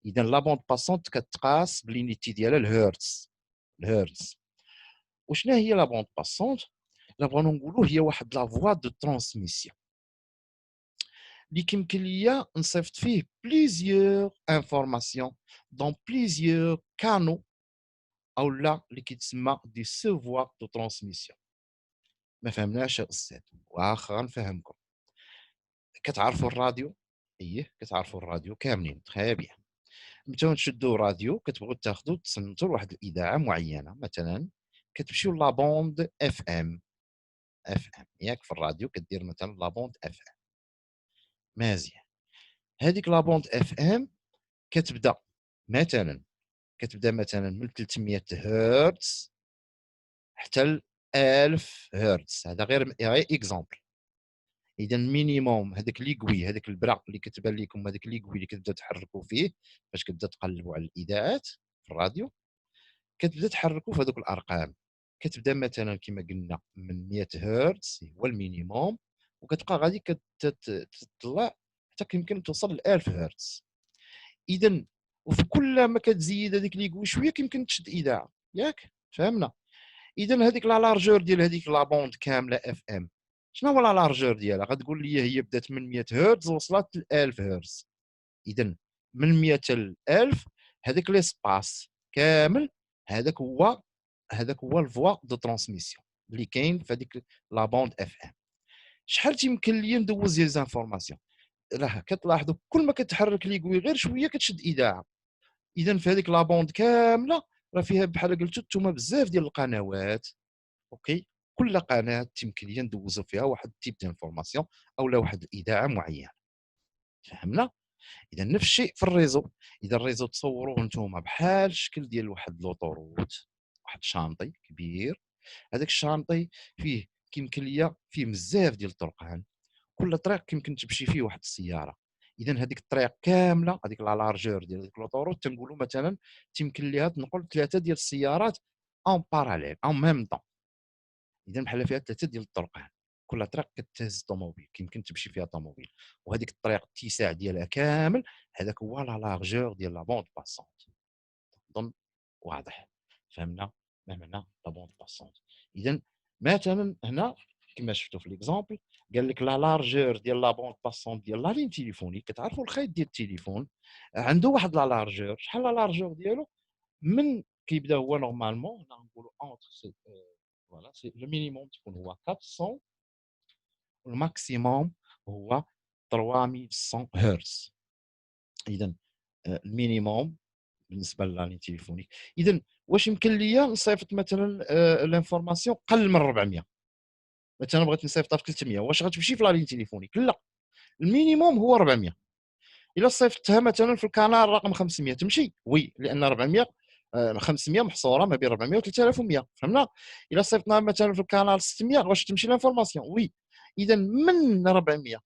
اذا لا بوند باسونت كتقاس بلينيتي ديالها الهرتز. الهرتز. وشنا هي لا بوند باسونت؟ لا بغينا نقولوا هي واحد لا فوا دو ترانسميسيون اللي كيمكن ليا نصيفط فيه بليزيور انفورماسيون دون بليزيور كانو، او لا اللي كيتسمى دي سوفوا دو ترانسميسيون. ما فهمناش يا استاذ؟ واخا غنفهمكم. كتعرفوا الراديو؟ ايه كتعرفوا الراديو كاملين. تخي بيان. متى تشدوا راديو كتبغوا تاخذوا تصنتوا لواحد الاذاعه معينه، مثلا كتمشيو لا بوند اف ام. اف ام ياك في الراديو كدير مثلا لا بوند اف ام. مزيان. هذيك لا بوند اف ام كتبدا مثلا من 300 هرتز حتى ل 1000 هرتز. هذا غير اكزامبل. اذا مينيموم هذاك ليكوي، هذاك البرا اللي كتبان لكم، هذاك ليكوي اللي كتبدا تحركوا فيه باش كتبدا تقلبوا على الاذاعات في الراديو، كتبدا تحركوا في هذوك الارقام. كتبدا مثلا كما قلنا من 100 هرتز هو المينيموم، وكتبقى غادي كتطلع حتى يمكن توصل ل 1000 هرتز. اذا وفي كل ما كتزيد هذيك ليكوي شويه كيمكن تشد اذاعه. ياك فهمنا؟ اذا هذيك لا لارجور ديال هذيك لا بوند كامله اف ام، شنو هو لا لارجور ديالها؟ غتقول لي هي بدات من 100 هرتز وصلت ل 1000 هرتز. اذا من 100 ل 1000 هذاك ليسباس كامل، هذاك هو الفوا دو ترانسميسيون اللي كاين في هذيك لا بوند اف ام. شحال تيمكن ليا ندوز ديال زانفورماسيون؟ راه كتلاحظوا كل ما كتحرك ليكوي غير شويه كتشد اذاعه. اذا في هذيك لا بوند كامله راه فيها بحال قلتو نتوما بزاف ديال القنوات. اوكي، كل قناه تيمكن ليا ندوزو فيها واحد تيب دانفورماسيون اولا واحد الاذاعه معينه. فهمنا؟ اذا نفس الشيء في الريزو. اذا الريزو تصوروه نتوما بحال الشكل ديال واحد لوطوروت، واحد شانطي كبير. هذاك الشانطي فيه كيمكن ليا فيه بزاف ديال الطرقان، كل طريق كيمكن تمشي فيه واحد السياره. اذا هذيك الطريق كامله، هذيك لا لارجور ديال ديك لوطوروت، تنقولوا مثلا تيمكن ليها تنقل 3 ديال السيارات اون باراليل اون ميم طون. اذا بحال فيها 3 ديال الطرقان، كل طريق كتهز طوموبيل، كيمكن تمشي فيها طوموبيل. وهذيك الطريق الاتساع ديالها كامل هذاك هو لا لارجور ديال لا بوند باسونت. اظن واضح. فهمنا ما معنى لا بوند باسونت؟ اذا مثلا هنا كما شفتوا في ليكزومبل قال لك لا لارجور ديال لا بوند باسونت ديال لا لين تيليفونيك. كتعرفوا الخيط ديال التليفون عنده واحد لا لارجور. شحال لا لارجور ديالو؟ من كيبدا هو نورمالمون هنا نقولوا اونتر سي فوالا سي لو مينيموم تكون هو 400 والماكسيموم هو 3100 هرتز. اذا المينيموم بالنسبه للاني تيليفونيك. اذا واش يمكن ليا نصيفط مثلا لانفورماسيون قل من 400؟ مثلا بغيت نصيفطها في 300، واش غتمشي في لاني تيليفونيك؟ لا، المينيموم هو 400. الا صيفطتها مثلا في الكانال رقم 500 تمشي؟ وي، لان 400 500 محصوره ما بين 400 و 3100. فهمنا؟ الا صيفطناها مثلا في الكانال 600 واش تمشي الانفورماسيون؟ وي. اذا من 400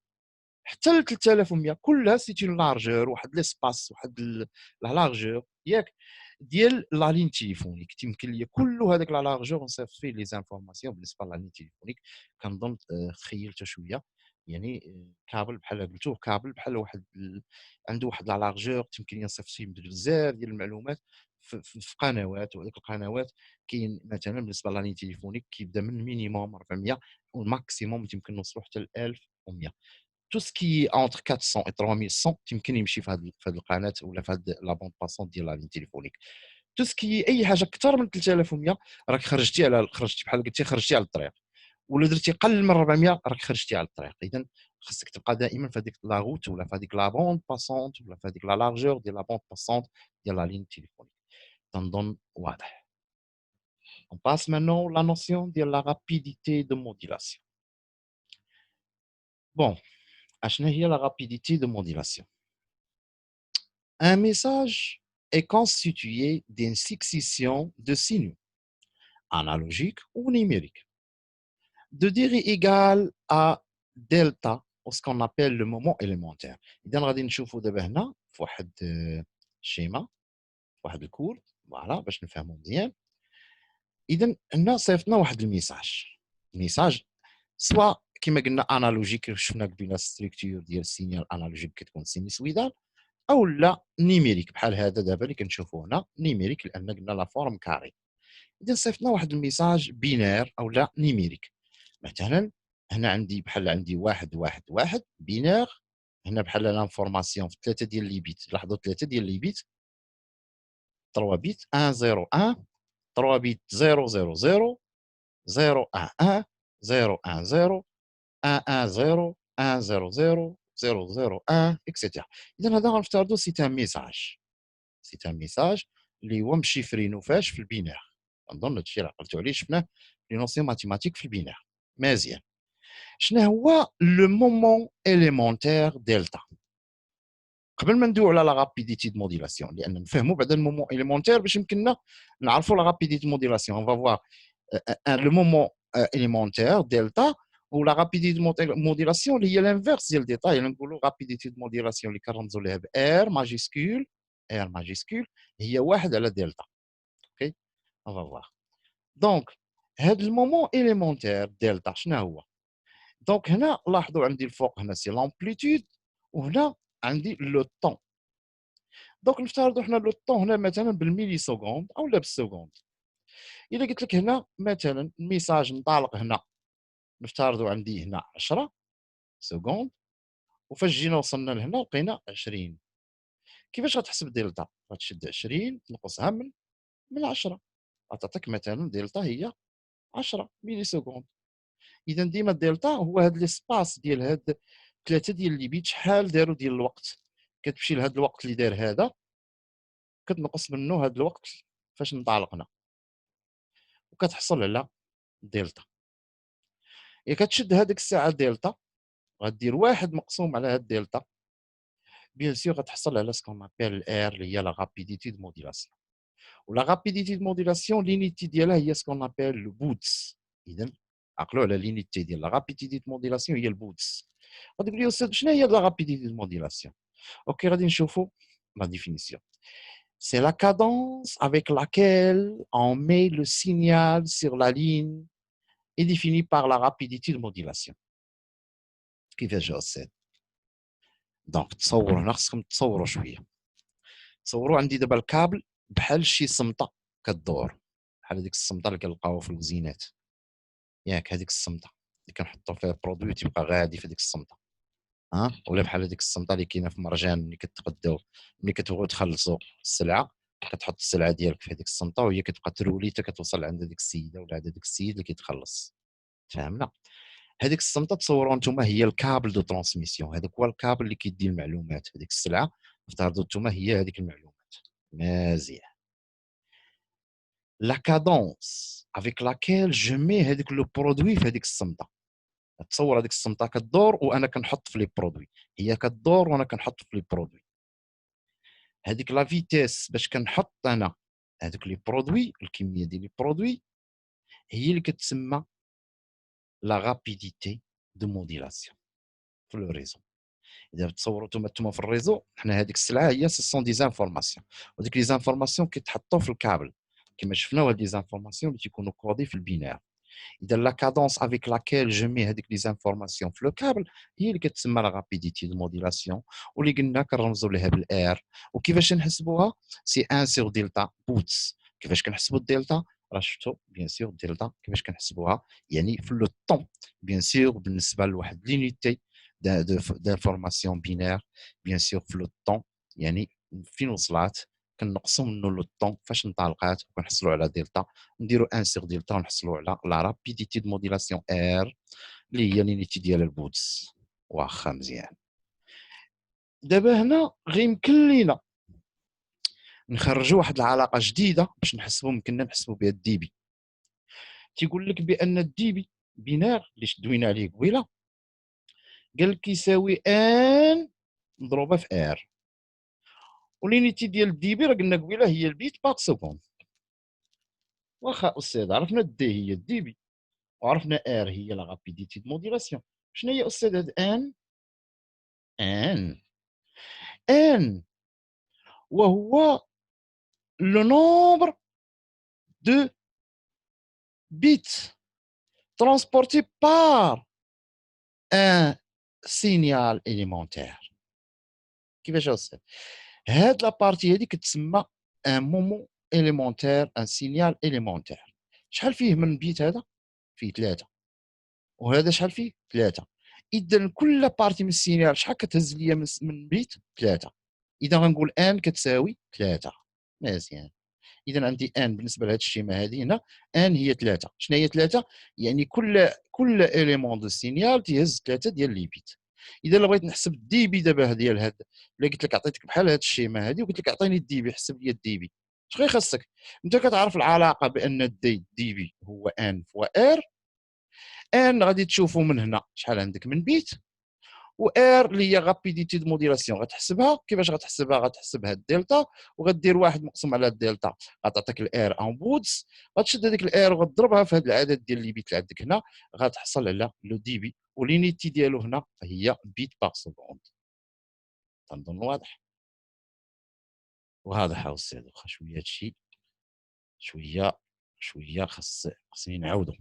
حتى ل 3100 كلها سيت اون لارجور، واحد ليسباس، واحد لا لارجور ياك ديال لا لين تيليفونيك. تيمكن ليا كل هذاك لا لارجور نصيفط فيه لي زانفورماسيون بالنسبه لا لين تيليفونيك. كنظن خيلته شويه يعني كابل بحال قلتو، كابل بحال واحد عنده واحد لا لارجور تيمكن ليا نصيفط فيه بزاف ديال المعلومات في قنوات. وهذيك القنوات كاين مثلا بالنسبه للا لين تيليفونيك كيبدا من مينيموم 400 والماكسيموم تيمكن نوصلوا حتى ل 1100. تو سكي اونتر 400 و 3100 تيمكن يمشي في هذه القناه ولا في هذه لا بوند باسون ديال لا لين تيليفونيك. تو سكي اي حاجه اكثر من 3100 راك خرجتي بحال قلتي خرجتي على الطريق، ولا درتي قل من 400 راك خرجتي على الطريق. اذا خصك تبقى دائما في هذيك لا روت ولا في هذيك لا بوند باسونت ولا في هذيك لا لارجور ديال لا بوند باسونت ديال لا لين تيليفونيك. تنظن واضح. On passe maintenant la notion de la rapidité de modulation. Bon, اشنا هي la rapidité de modulation? Un message est constitué d'une succession de signaux, analogiques ou numériques, de durée égale à delta, ou ce qu'on appelle le moment élémentaire. إذا غادي نشوفوا دابا هنا في واحد الشيما، في واحد الكور، فوالا باش نفهموا مزيان. إذا هنا صيفطنا واحد الميساج سوا كما قلنا انالوجيك، شفنا قبيله ستركتور ديال السينيال انالوجيك كتكون سينيسويدال، او لا نيميريك بحال هذا دابا اللي كنشوفوا هنا نيميريك لان قلنا لا فورم كاري. اذا صيفطنا واحد الميساج بينير او لا نيميريك. مثلا هنا عندي واحد واحد واحد بينير، هنا بحال لانفورماسيون في 3 ديال لي بيت. لاحظوا 3 ديال لي بيت، 3 بيت 1 0 1، 3 بيت 0 0 0 0 1 1 0 1 0 1 1 0 1 0 0 0 0 1 اكسيتيرا. اذا هذا غنفترضوا سي ان ميساج، سي ان ميساج اللي هو مشيفرينو فاش في البينير. كنظن هادشي اللي عقلتو عليه شفناه لي نوسيون ماتيماتيك في البينير مزيان. شنو هو لو مومون اليمونتير دلتا؟ قبل ما ندويو على لا رابيديتي دو موديلاسيون، لان نفهموا بعدا المومون اليمونتير باش يمكننا نعرفوا لا رابيديتي دو موديلاسيون. اون فوا فوار لو مومون اليمونتير دلتا و لا رابيديتي دو موديلاسيون اللي هي الانفيرس ديال ديتا. يعني نقولوا رابيديتي دو موديلاسيون اللي كنرمزوا ليها ب ار ماجيسكول، ار ماجيسكول هي 1 على دلتا. اوكي اون فوار دونك هذا المومون اليمونتير دلتا شنو هو؟ دونك هنا لاحظوا عندي الفوق هنا سي لامبليتود وهنا عندي لو طون. دونك نفترضوا حنا لو طون هنا مثلا بالميلي سكوند او لا بالسكوند. الا قلت لك هنا مثلا الميساج انطلق هنا، نفترضوا عندي هنا 10 سكوند، وفاش جينا وصلنا لهنا لقينا 20. كيفاش غتحسب دلتا؟ غتشد 20 تنقصها من 10 غتعطيك مثلا دلتا هي 10 ميلي سكوند. اذا ديما الدلتا هو هذا ليسباس ديال هاد 3 ديال لي بيت شحال داروا ديال الوقت. كتمشي لهذا الوقت اللي دار هذا كتنقص منه هذا الوقت فاش انطلقنا، وكتحصل على دلتا. كتشد هذيك الساعه دلتا، غدير واحد مقسوم على هاد دلتا، بيان سور غتحصل على سكون ابيل الار اللي هي لا رابيديتي دو موديلاسيون. ولا رابيديتي دو موديلاسيون لينيتي ديالها هي سكون ابيل لو بوتس. اذا عقلوا على لينيتي ديال لا رابيديتي دو موديلاسيون هي البوتس. غادي تقول لي استاذ شنو هي لا رابيديتي دو موديلاسيون؟ اوكي غادي نشوفوا لا ديفينيسيون. C'est la cadence avec laquelle on met le signal sur la ligne est définie par la rapidité de modulation. كيفاش يا استاذ؟ دونك تصوروا هنا، خصكم تصوروا شويه. تصوروا عندي دابا الكابل بحال شي صمته كدور، بحال هذيك الصمته اللي كنلقاوها في الوزينات، ياك هذيك الصمته اللي كنحطوا فيها برودوي تيبقى غادي في هذيك الصمته، ولا بحال هذيك الصمته اللي كاينه في مرجان، ملي كتقداو ملي كتبغيو تخلصوا السلعه كتحط السلعه ديالك في هذيك الصمته وهي كتبقى ترولي حتى كتوصل عند هذيك السيده ولا عند هذاك السيد اللي كيتخلص. فهمنا؟ هذيك الصمته تصوروا نتوما هي الكابل دو ترانسميسيون، هذاك هو الكابل اللي كيدي المعلومات، هذيك السلعه افترضوا نتوما هي هذيك المعلومات. مزيان. لا كادونس افيك لاكيل جو مي هذيك لو برودوي في هذيك الصمته. تصور هذيك الصمته كدور وانا كنحط في لي برودوي، هي كدور وانا كنحط في لي برودوي. هذيك لا فيتيس باش كنحط انا هذوك لي برودوي، الكميه ديال لي برودوي هي اللي كتسمى لا رابيديتي دو موديلاسيون في لو ريزو. اذا تصوروا نتوما في الريزو، حنا هذيك السلعه هي سي سون دي زانفورماسيون، وديك لي زانفورماسيون كيتحطوا في الكابل كما شفنا، هاد لي زانفورماسيون اللي تيكونوا كودي في البينار. اذا لا كادونس افيك لاكيل جو مي هذيك لي زانفورماسيون في لو كابل هي اللي كتسمى لا رابيديتي دو موديلاسيون، واللي قلنا كنرمزوا لها بالار. وكيفاش نحسبوها؟ سي 1 سور دلتا بوتس. كيفاش كنحسبوا الدلتا؟ راه شفتوا بيان سور الدلتا كيفاش كنحسبوها، يعني في لو طون بيان سور بالنسبه لواحد لينيتي d'information binaire bien sûr في لو طون، يعني فين وصلات كنقصوا منه لو طون فاش انطلقات وكنحصلوا على دلتا، نديروا 1 سيغ دلتا ونحصلوا على لا رابيديتي دو موديلاسيون ار اللي هي لينيتي ديال البودس. واخا مزيان. دابا هنا غيمكن لينا نخرجوا واحد العلاقه جديده باش نحسبوا، يمكننا نحسبوا بها الدي بي. تيقول لك بان الدي بي بينار اللي شدوينا عليه قبيله قال لك يساوي ان مضروبه في ار، ولينيتي ديال الدي بي راه قلنا قبيله هي البيت باغ سكوند. واخا استاذ عرفنا الدي هي الدي بي وعرفنا ار هي لا رابيديتي دو موديلاسيون، شنو هي استاذ هاد ان؟ ان ان وهو لو نومبر دو بيت ترانسبورتي بار ان سينيال اليمونتير. كيفاش استاذ؟ هاد لابارتي هادي كتسمى ان مومون اليمونتير، ان سينيال اليمونتير. شحال فيه من بيت هذا؟ فيه 3، وهذا شحال فيه؟ 3. اذا كل بارتي من السينيال شحال كتهز ليا من بيت؟ 3. اذا غنقول ان كتساوي 3. مزيان. اذا عندي ان بالنسبه لهذا الشيما هذه هنا، ان هي 3. شنو هي 3؟ يعني كل اليمون دو سينيال تيهز 3 ديال لي بيت. اذا بغيت نحسب الدي بي دابا ديال هذا، الا قلت لك عطيتك بحال هذا الشيما هذه وقلت لك اعطيني الدي بي، حسب لي الدي بي، اش غيخصك؟ انت كتعرف العلاقه بان الدي بي هو ان فوا ار. ان غادي تشوفوا من هنا شحال عندك من بيت، و ار اللي هي رابيديتي دو موديلاسيون غتحسبها. كيفاش غتحسبها؟ غتحسبها الدلتا وغدير واحد مقسوم على الدلتا، غتعطيك الار ان بودز، غتشد هذيك الار وغتضربها في هذا العدد ديال لي بيت اللي عندك هنا، غتحصل على لو دي بي، ولينيتي ديالو هنا هي بيت باغ سكوند. تنظن واضح. وهذا حاول السيد واخا شويه هادشي شويه خصني نعاودو،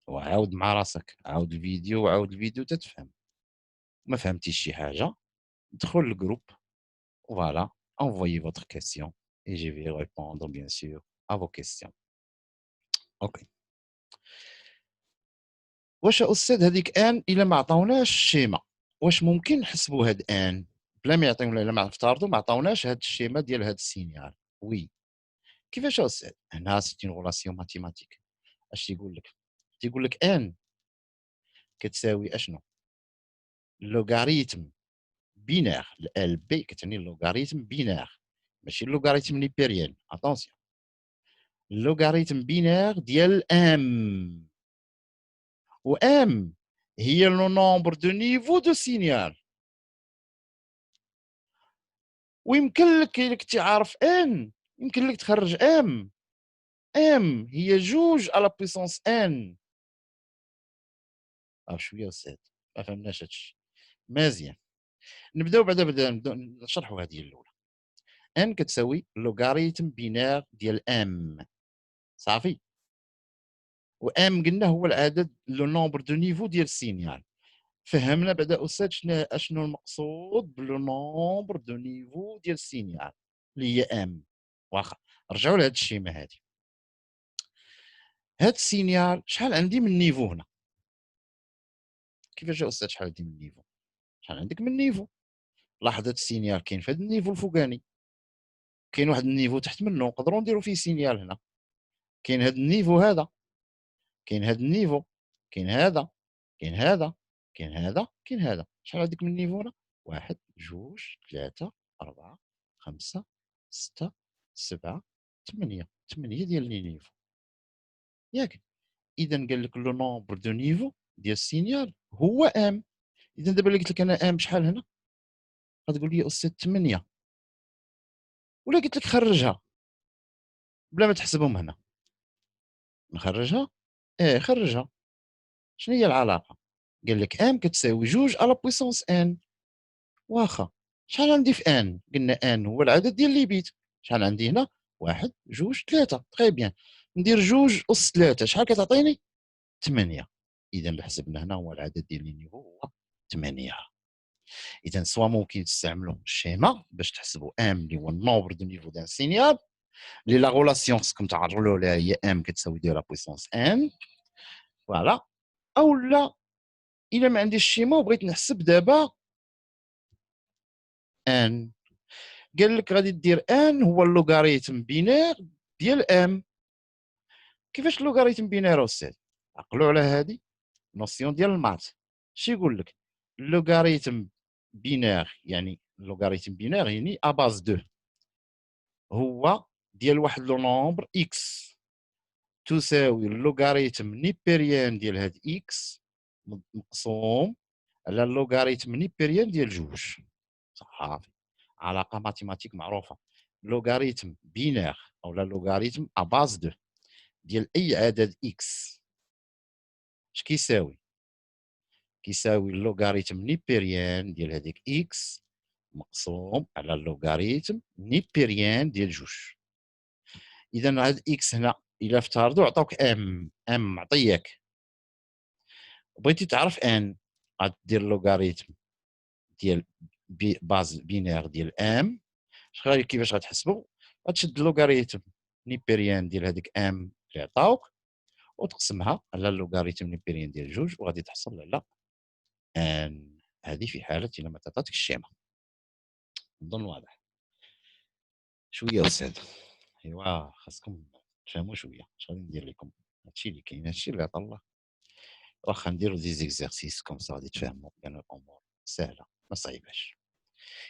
وعاود مع راسك، عاود الفيديو وعاود الفيديو تتفهم. ما فهمتيش شي حاجه ادخل الجروب. Voilà, envoyez votre question et je vais répondre bien sûr à vos questions. OK. واش يا أستاذ هذيك آن إلا ما عطاوناش الشيما، واش ممكن نحسبوا هاد آن بلا ما يعطيونا، إلا ما افترضوا ما عطاوناش هاد الشيما ديال هاد السينيال؟ وي. كيفاش يا أستاذ؟ هنا سيت اون غولاسيون ماتيماتيك. اش تيقول لك؟ تيقول لك آن كتساوي اشنو؟ لوغاريتم بينير، ال بي كتعني لوغاريتم بينير ماشي لوغاريتم ليبيريان، اتونسيون. اللوغاريتم بينير ديال ام، و ام هي لو نومبر دو نيفو دو سينيال. ويمكن لك إلا كنتي عارف ان يمكن لك تخرج ام. ام هي جوج على بويسونس ان. شويه استاذ ما فهمناش هادشي مزيان. نبداو بعدا نبداو نشرحوا هذه الاولى. ان كتساوي لوغاريتم بينير ديال ام، صافي. وام قلنا هو العدد لو نومبر دو نيفو ديال السينيال. فهمنا بعدا استاذ شنو المقصود بلو نومبر دو نيفو ديال السينيال اللي هي ام. واخا رجعوا لهاد الشيمه هادي. هاد السينيال شحال عندي من نيفو هنا؟ كيفاش يا استاذ شحال عندي من نيفو؟ شحال عندك من نيفو؟ لاحظ هاد السينيال كاين في هاد النيفو الفوقاني، كاين واحد النيفو تحت منه نقدروا نديروا فيه سينيال هنا. كاين هاد النيفو هذا، كاين هاد النيفو، كاين هذا، كاين هذا، كاين هذا، كاين هذا. شحال عندك من نيفو هنا؟ 1 2 3 4 5 6 7 8. 8 ديال لي نيفو ياك. اذا قال لك لو نومبر دو نيفو ديال السينيال هو ام. اذا دابا اللي قلت لك انا ام شحال هنا غتقول لي استاذ 8. ولا قلت لك خرجها بلا ما تحسبهم هنا، نخرجها؟ خرجها. شنو هي العلاقه؟ قال لك ام كتساوي جوج على بويسونس ان. واخا شحال عندي في ان؟ قلنا ان هو العدد ديال لي بيت. شحال عندي هنا؟ 1 2 3. تري بيان. ندير جوج أس 3 شحال كتعطيني؟ 8. اذا اللي حسبنا هنا هو العدد ديال لي نيفو هو 8. اذا سوا ممكن تستعملوا الشيما باش تحسبوا ام اللي هو النومبر دو نيفو دان سينيال اللي لا غولاسيون خصكم تعرفوا لها هي ام كتساوي 2 لا بويسونس ان. فوالا. او لا الا ما عنديش الشيما وبغيت نحسب دابا ان، قال لك غادي دير ان هو اللوغاريتم بينير ديال ام. كيفاش اللوغاريتم بينير استاذ؟ عقلوا على هذه نوسيون ديال المات. شي يقول لك اللوغاريتم بينير يعني اللوغاريتم بينير يعني ا باز 2 هو ديال واحد لو نومبر اكس تساوي اللوغاريتم نيبيريان ديال هاد اكس مقسوم على اللوغاريتم نيبيريان ديال جوج. صافي علاقه ماتيماتيك معروفه. لوغاريتم بينير او لوغاريتم ا باز 2 ديال اي عدد اكس اش كيساوي؟ كيساوي اللوغاريتم نيبيريان ديال هذيك اكس مقسوم على اللوغاريتم نيبيريان ديال جوج. اذا هاد اكس هنا الا افترضوا عطاوك ام معطياك بغيتي تعرف ان غدير لوغاريتم ديال باز بينير ديال ام. كيفاش غتحسبوا؟ غتشد لوغاريتم نيبيريان ديال هذيك ام اللي عطاوك وتقسمها على اللوغاريتم نيبيريان ديال جوج وغادي تحصل على ان. هذه في حاله الا ما تعطاتك الشيمه. نظن واضح شويه استاذ. ايوا خاصكم تفهموا شويه اش غادي ندير لكم. هادشي اللي كاين، هادشي اللي عطا الله. واخا نديرو دي زيكزارسيس كوم سا غادي تفهموا بان الامور سهله ما صعيباش.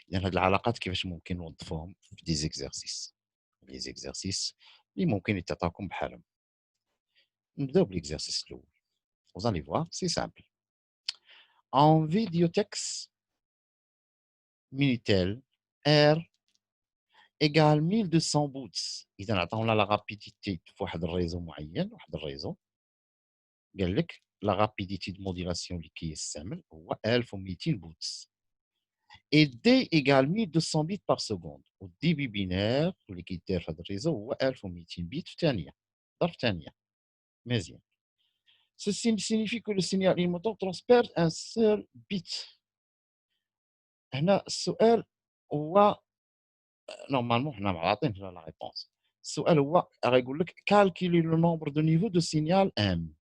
اذا هاد العلاقات كيفاش ممكن نوظفوهم في دي زيكزارسيس. لي زيكزارسيس اللي ممكن يتعطاوكم بحالهم. نبداو بليكزارسيس الاول. Vous allez voir, c'est simple. En vidéotex Minitel R égale 1200 boots. إذا عطاونا لا رابيديتي في واحد الريزو معين، واحد الريزو قال لك لا رابيديتي دو موديلاسيون اللي كيستعمل هو 1200 بوتس. Et D égale 1200 bits par seconde. والدي بي بينير اللي كيدار في هذا الريزو هو 1200 بيت في ثانية، ظرف ثانية. مزيان. Ceci signifie que le signal émetteur transperce un seul bit. هنا السؤال هو نورمالمون حنا عاطين لا ريبونس. السؤال هو غايقول لك كالكيلي لو نومبر دو نيفو دو سينيال ام.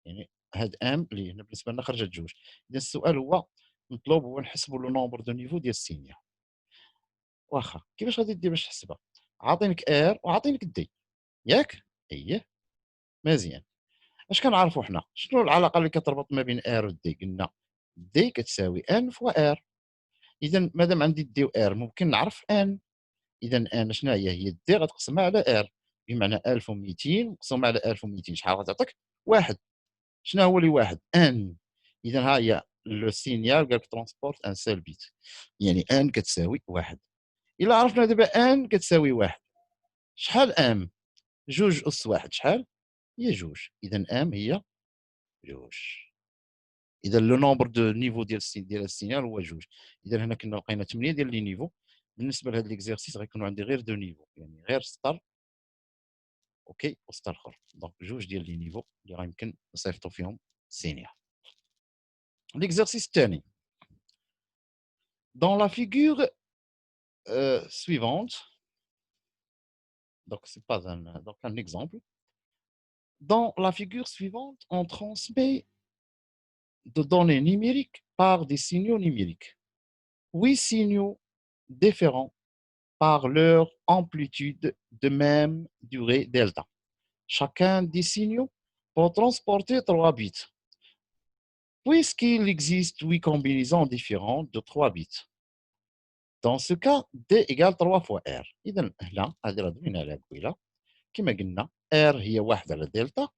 يعني هاد ام اللي هنا بالنسبه لنا خرجت جوج. اذا السؤال هو مطلوب هو نحسبوا لو نومبر دو نيفو ديال السينيال. واخا كيفاش غادي دير باش تحسبها؟ عاطينك ار وعاطينك دي ياك؟ اييه مزيان. اش كنعرفوا حنا؟ شنو العلاقه اللي كتربط ما بين ار و دي؟ قلنا دي كتساوي ان فوا ار. اذا مادام عندي دي و ار ممكن نعرف ان. اذا ان شنو هي؟ هي دي غتقسمها على ار. بمعنى 1200 مقسوم على 1200 شحال غتعطيك؟ واحد. شنو هو اللي واحد؟ ان. اذا ها هي لو سينيال قال لك ترونسبورت ان سيل بيت، يعني ان كتساوي واحد. الا عرفنا دابا ان كتساوي واحد، شحال ام؟ جوج اس واحد شحال؟ هي جوج. اذا ام هي جوج. اذا لو نومبر دو نيفو ديال السينيال هو جوج. اذا هنا كنا لقينا 8 ديال لي نيفو. بالنسبه لهذا ليكزيرسيس غيكونوا عندي غير دو نيفو، يعني غير سطر اوكي وسطر اخر. دونك جوج ديال لي نيفو اللي غيمكن نصيفطوا فيهم سينيال. L'exercice الثاني. Dans la figure suivante, donc c'est pas un exemple. Dans la figure suivante, on transmet de données numériques par des signaux numériques. 8 signaux différents par leur amplitude de même durée delta. Chacun des signaux peut transporter 3 bits. Puisqu'il existe 8 combinaisons différentes de 3 bits. Dans ce cas, D égale 3 fois R. إذا هنا هذه راه دوينا عليها قبيله. كما قلنا R هي 1 على دلتا.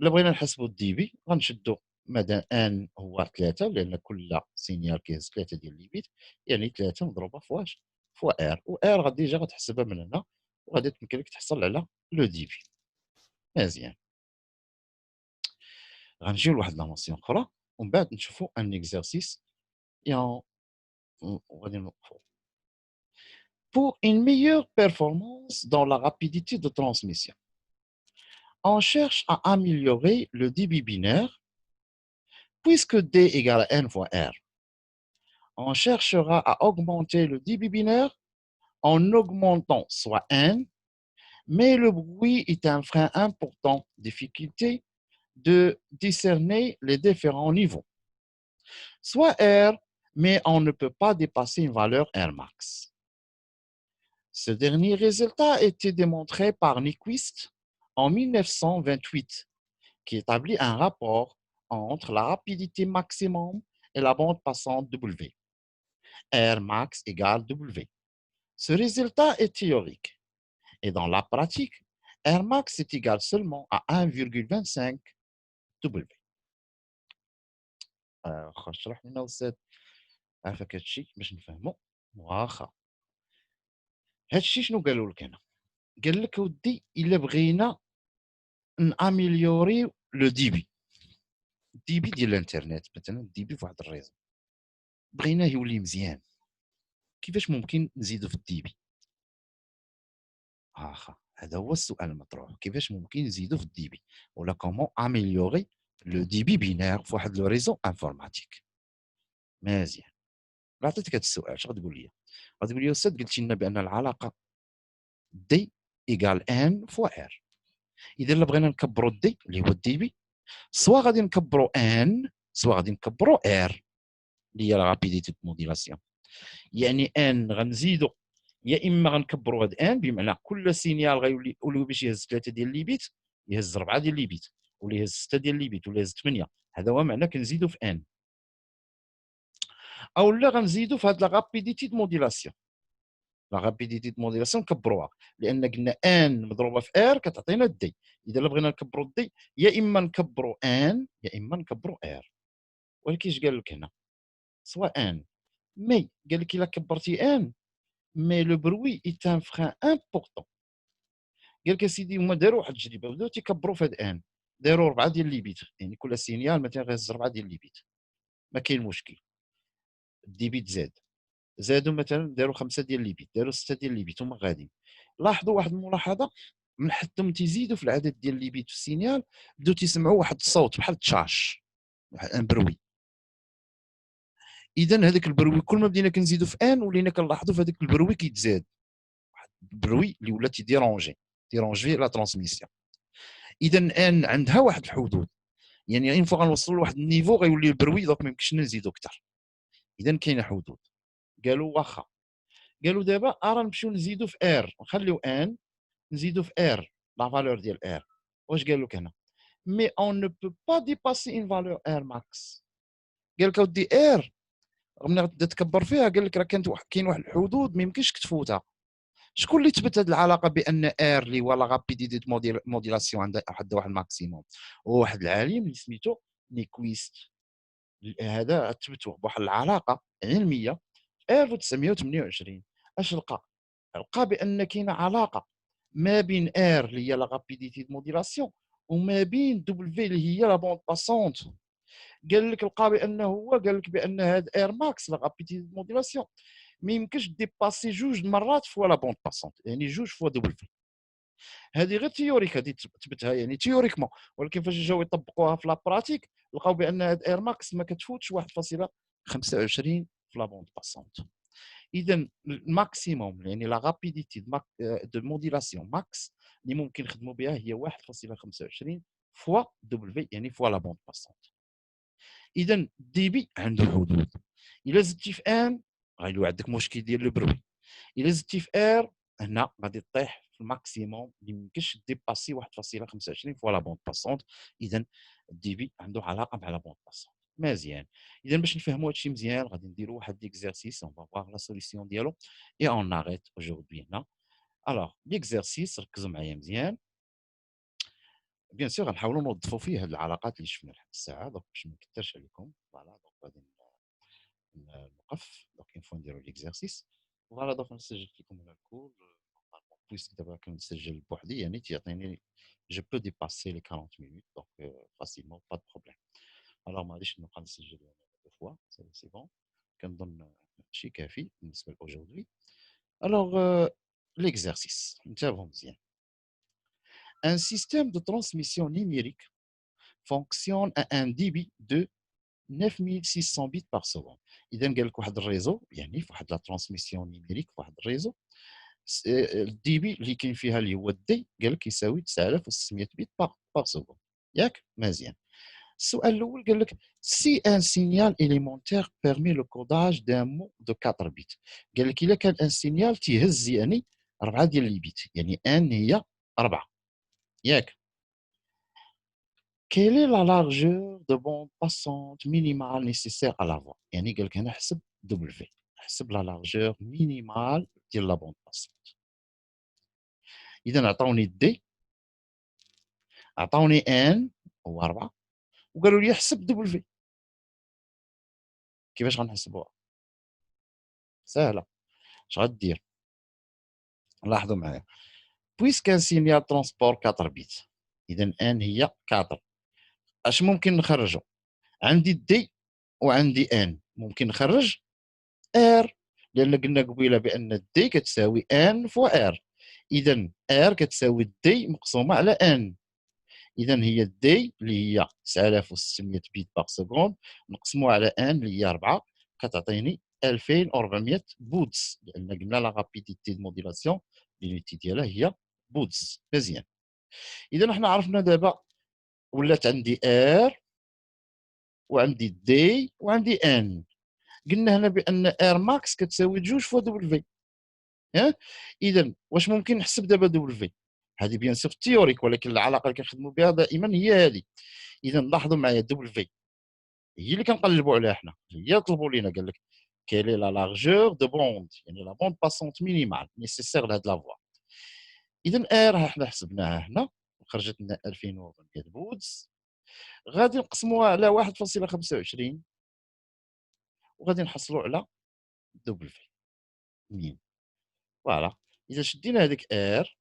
إلا بغينا نحسبوا الدي بي غنشدوا مدى ان هو 3 لأن كل سينيال كيهز 3 ديال لي بيت، يعني 3 مضروبة في واش؟ فوا ار، و ار ديجا غتحسبها من هنا وغادي تمكن لك تحصل على لو دي بي. مزيان. غنجيو لواحد لا نوسيون أخرى ومن بعد نشوفوا ان اكزرسيس وغادي نوقفوا. Pour une meilleure performance dans la rapidité de transmission, on cherche à améliorer le débit binaire puisque D égale à n fois R. On cherchera à augmenter le débit binaire en augmentant soit n, mais le bruit est un frein important, difficulté de discerner les différents niveaux. Soit R, mais on ne peut pas dépasser une valeur R max. Ce dernier résultat a été démontré par Nyquist en 1928, qui établit un rapport entre la rapidité maximum et la bande passante W. R max égale W. Ce résultat est théorique. Et dans la pratique, R max est égal seulement à 1,25 W. واخا شرح لنا الاستاذ عافاك هادشي باش نفهمو. واخا هادشي شنو قالوا لك هنا؟ قال لك ودي الا بغينا ناميليوري لو ديبي، الديبي ديال الانترنت مثلا، الديبي في واحد الريزو بغيناه يولي مزيان، كيفاش ممكن نزيدو في الديبي؟ واخا هذا هو السؤال المطروح، كيفاش ممكن نزيدو في الديبي ولا كومون اميليوري لو ديبي بينير في واحد لو ريزو انفورماتيك. مزيان. عطيتك هذا السؤال اش غتقول لي؟ غتقول لي استاذ قلتي لنا بان العلاقه دي ايكال ان فوا ار. اذا الا بغينا نكبروا دي اللي هو الدي بي، سوا غادي نكبروا ان سوا غادي نكبروا ار اللي هي رابيديتي دو موديلاسيون. يعني ان غنزيدوا يا اما غنكبروا هاد ان بمعنى كل سينيال غيولي باش يهز 3 ديال لي بيت يهز 4 ديال لي بيت، ولا يهز 6 ديال لي بيت، ولا يهز 8. هذا هو معنى كنزيدوا في ان. او لا غنزيدوا في هاد لا رابيديتي دو موديلاسيون. لا رابيديتي دو موديلاسيون نكبروها لان قلنا ان مضروبه في ار كتعطينا دي. اذا بغينا نكبروا الدي يا اما نكبروا ان يا اما نكبروا ار. ولكن اش قال لك هنا؟ سواء ان مي قال لك الا كبرتي ان مي لو بروي ايت ان فران امبورطون. قال لك اسيدي هما داروا واحد التجربه بداو تيكبروا في هاد ان، داروا 4 ديال لي بيت، يعني كل سينيال مثلا غيهز 4 ديال لي بيت، ما كاين مشكل. الدي بيت زادوا مثلا داروا 5 ديال لي بيت، داروا 6 ديال لي بيت، هما غاديين. لاحظوا واحد الملاحظه، من حدهم تيزيدوا في العدد ديال لي بيت في السينيال بداو تيسمعوا واحد الصوت بحال التشاش، واحد ان بروي. اذا هذاك البروي كل ما بدينا كنزيدوا في ان ولينا كنلاحظوا في هذاك البروي كيتزاد، واحد البروي اللي ولا تيديرونجي لا ترانسميسيون. اذا ان عندها واحد الحدود، يعني اين فوا غنوصلوا لواحد النيفو غيولي البروي دونك ما يمكنش نزيدوا اكثر. اذا كاينه حدود. قالوا واخا، قالوا دابا راه نمشيو نزيدوا في ار، نخليو ان نزيدوا في ار لا فالور ديال ار. واش قال لك هنا؟ مي اون نو بو با ديباسي اون فالور ار ماكس. قال لك اودي ار رغم تكبر فيها، قال لك راه كاين واحد الحدود ما يمكنش تفوتها. شكون اللي تبت هذه العلاقه بان ار اللي هو لا رابيديتي دو موديلاسيون عندها واحد الماكسيموم؟ هو واحد العالم اللي سميتو نيكويست، هذا تبتو بواحد العلاقه علميه 1928. اش لقى بان كاينه علاقه ما بين ار اللي هي لا رابيديتي دو موديلاسيون وما بين دبليو اللي هي لا بوند باسونت. قال لك لقى بانه هو قال لك بان هاد اير ماكس لا رابيديتي دو موديلاسيون ما يمكنش ديباسي جوج مرات فوا لا بوند باسونت، يعني جوج فوا دبليو. هذه غير تيوريك، هذه تثبتها يعني تيوريكمون، ولكن فاش جاو يطبقوها في لا براتيك لقاو بان هاد اير ماكس ما كتفوتش 1.25 في لا بوند باسونت. اذا الماكسيموم يعني لا رابيديتي دو موديلاسيون ماكس اللي ممكن نخدموا بها هي 1.25 فوا دبليو، يعني فوا لا بوند باسونت. اذا ديبي عنده حدود. الا زدتي في ان غيولي عندك مشكل ديال لو بروي. الا زدتي في ار هنا غادي تطيح في الماكسيموم اللي ميمكنش ديباسي 1.25 فوا لا بوند باسونت. اذا الديبي عنده علاقه مع لا بوند باسونت. مزيان. اذا باش نفهموا هادشي مزيان غادي نديروا واحد ليكزارسيس اون فوا لا سوليسيون ديالو اي اون اريت اوجوردي هنا. الوغ ليكزارسيس ركزوا معايا مزيان. بيان سور غنحاولوا نوظفوا فيه هاد العلاقات اللي شفنا لحد الساعه، دونك باش ما نكثرش عليكم. فوالا دونك غادي نوقف. دونك اون فوا نديرو ليكزارسيس. فوالا دونك نسجل لكم هنا الكول بويسك دابا كنسجل بوحدي يعني تيعطيني جو بو ديباسي لي 40 مينوت دونك فاسيلمون با دو بروبليم. الوغ معليش نبقى نسجل دو فوا سي بون. كنظن هادشي كافي بالنسبه لاوجوردي. الوغ l'exercice, انتبهوا مزيان. Un système de transmission numérique fonctionne à un débit de 9600 bits par seconde. اذا قال لك واحد الريزو، يعني في واحد لا ترانسميسيون نيميريك في واحد الريزو الديبي اللي كاين فيها اللي هو الدي قال لك يساوي 9600 بت باغ سكوند. ياك مزيان. السؤال الاول قال لك سي ان سينيال اليمونتير بيرمي لو كوداج دان مو دو 4 بت. قال لك الا كان ان سينيال تيهز يعني 4 ديال لي بيت، يعني ان هي 4 ياك. Quelle est la largeur de bande passante minimale nécessaire à la voie؟ يعني قال لك هنا حسب دبليو، حسب لا لارجور مينيمال ديال لا بوند باسونت. اذا عطاوني دي، عطاوني ان هو 4 وقالوا لي حسب دبليو. كيفاش غنحسبوها؟ سهله. اش غدير؟ لاحظوا معايا بويسكان سينيال ترونسبور 4 بيت، اذا ان هي 4. اش ممكن نخرجوا؟ عندي دي وعندي ان، ممكن نخرج ار، لان قلنا قبيله بان الدي كتساوي ان فوا ار. اذا ار كتساوي الدي مقسومه على ان. اذا هي الدي اللي هي 9600 بيت باغ سكوند نقسموها على ان اللي هي 4 كتعطيني 2400 بودز، لان قلنا لا رابيديتي دو موديلاسيون لونيتي ديالها هي بودز. مزيان. اذا حنا عرفنا دابا ولات عندي ار وعندي دي وعندي ان. قلنا هنا بان ار ماكس كتساوي 2 فوا دبليو. اذا واش ممكن نحسب دابا دبليو؟ هذه بيان سور تيوريك، ولكن العلاقه اللي كنخدموا بها دائما هي هذه. اذا لاحظوا معايا دبليو هي اللي كنقلبوا عليها حنا، هي طلبوا لينا قال لك كيلي لا لارجور دو بوند، يعني لا بوند باسونت مينيمال نيسيسير لهاد لا فوا. اذا ار حنا حسبناها هنا وخرجت لنا 2400 بودز. غادي نقسموها على 1.25 وغادي نحصلوا على دبليو مين. فوالا. اذا شدينا هذيك ار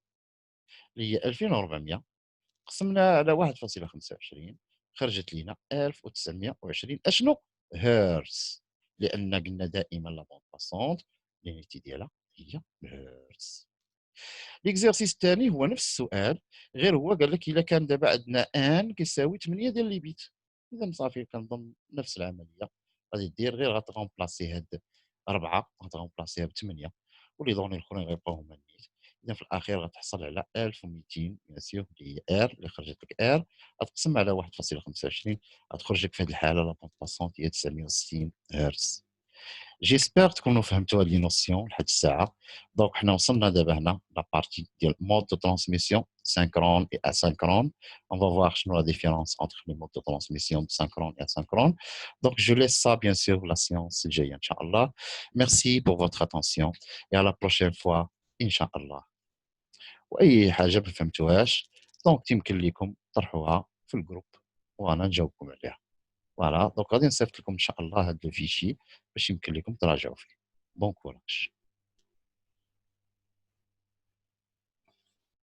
اللي هي 2400 قسمنا على 1.25 خرجت لينا 1920 اشنو هرتز، لان قلنا دائما لا بوند باسونت لينيتي ديالها هي الهرتز. ليكزيرسيس الثاني هو نفس السؤال، غير هو قال لك الا كان دابا عندنا ان كيساوي 8 ديال لي بيت. اذا صافي كنظن نفس العمليه غادي دير غير غتغومبلاسي هاد 4 غتغومبلاسيها ب 8 ولي دوني الاخرين غيبقاو هما نيت. اذا في الاخير غتحصل على 1200 بيان سور اللي هي ار اللي خرجت لك ار غتقسم على 1.25 غتخرج لك في هذه الحاله لا بونط باسونت هي 960 هرتز. جيسبر تكونوا فهمتوا هاد لي نوسيون لحد الساعه. دونك حنا وصلنا دابا هنا لا بارتي ديال مود دو ترانسميسيون سانكرون اي اسانكرون. On va voir شنو لا ديفيرونس entre les modes de transmission synchrone et asynchrone. Donc je laisse ça bien sûr la séance الجايه ان شاء الله. Merci pour votre attention et à la prochaine fois. ان شاء الله. واي حاجه ما فهمتوهاش دونك يمكن لكم تطرحوها في الجروب وانا نجاوبكم عليها. فوالا دونك غادي نصيفط لكم ان شاء الله هذا الفيشي باش يمكن لكم تراجعوا فيه. بون كوراج.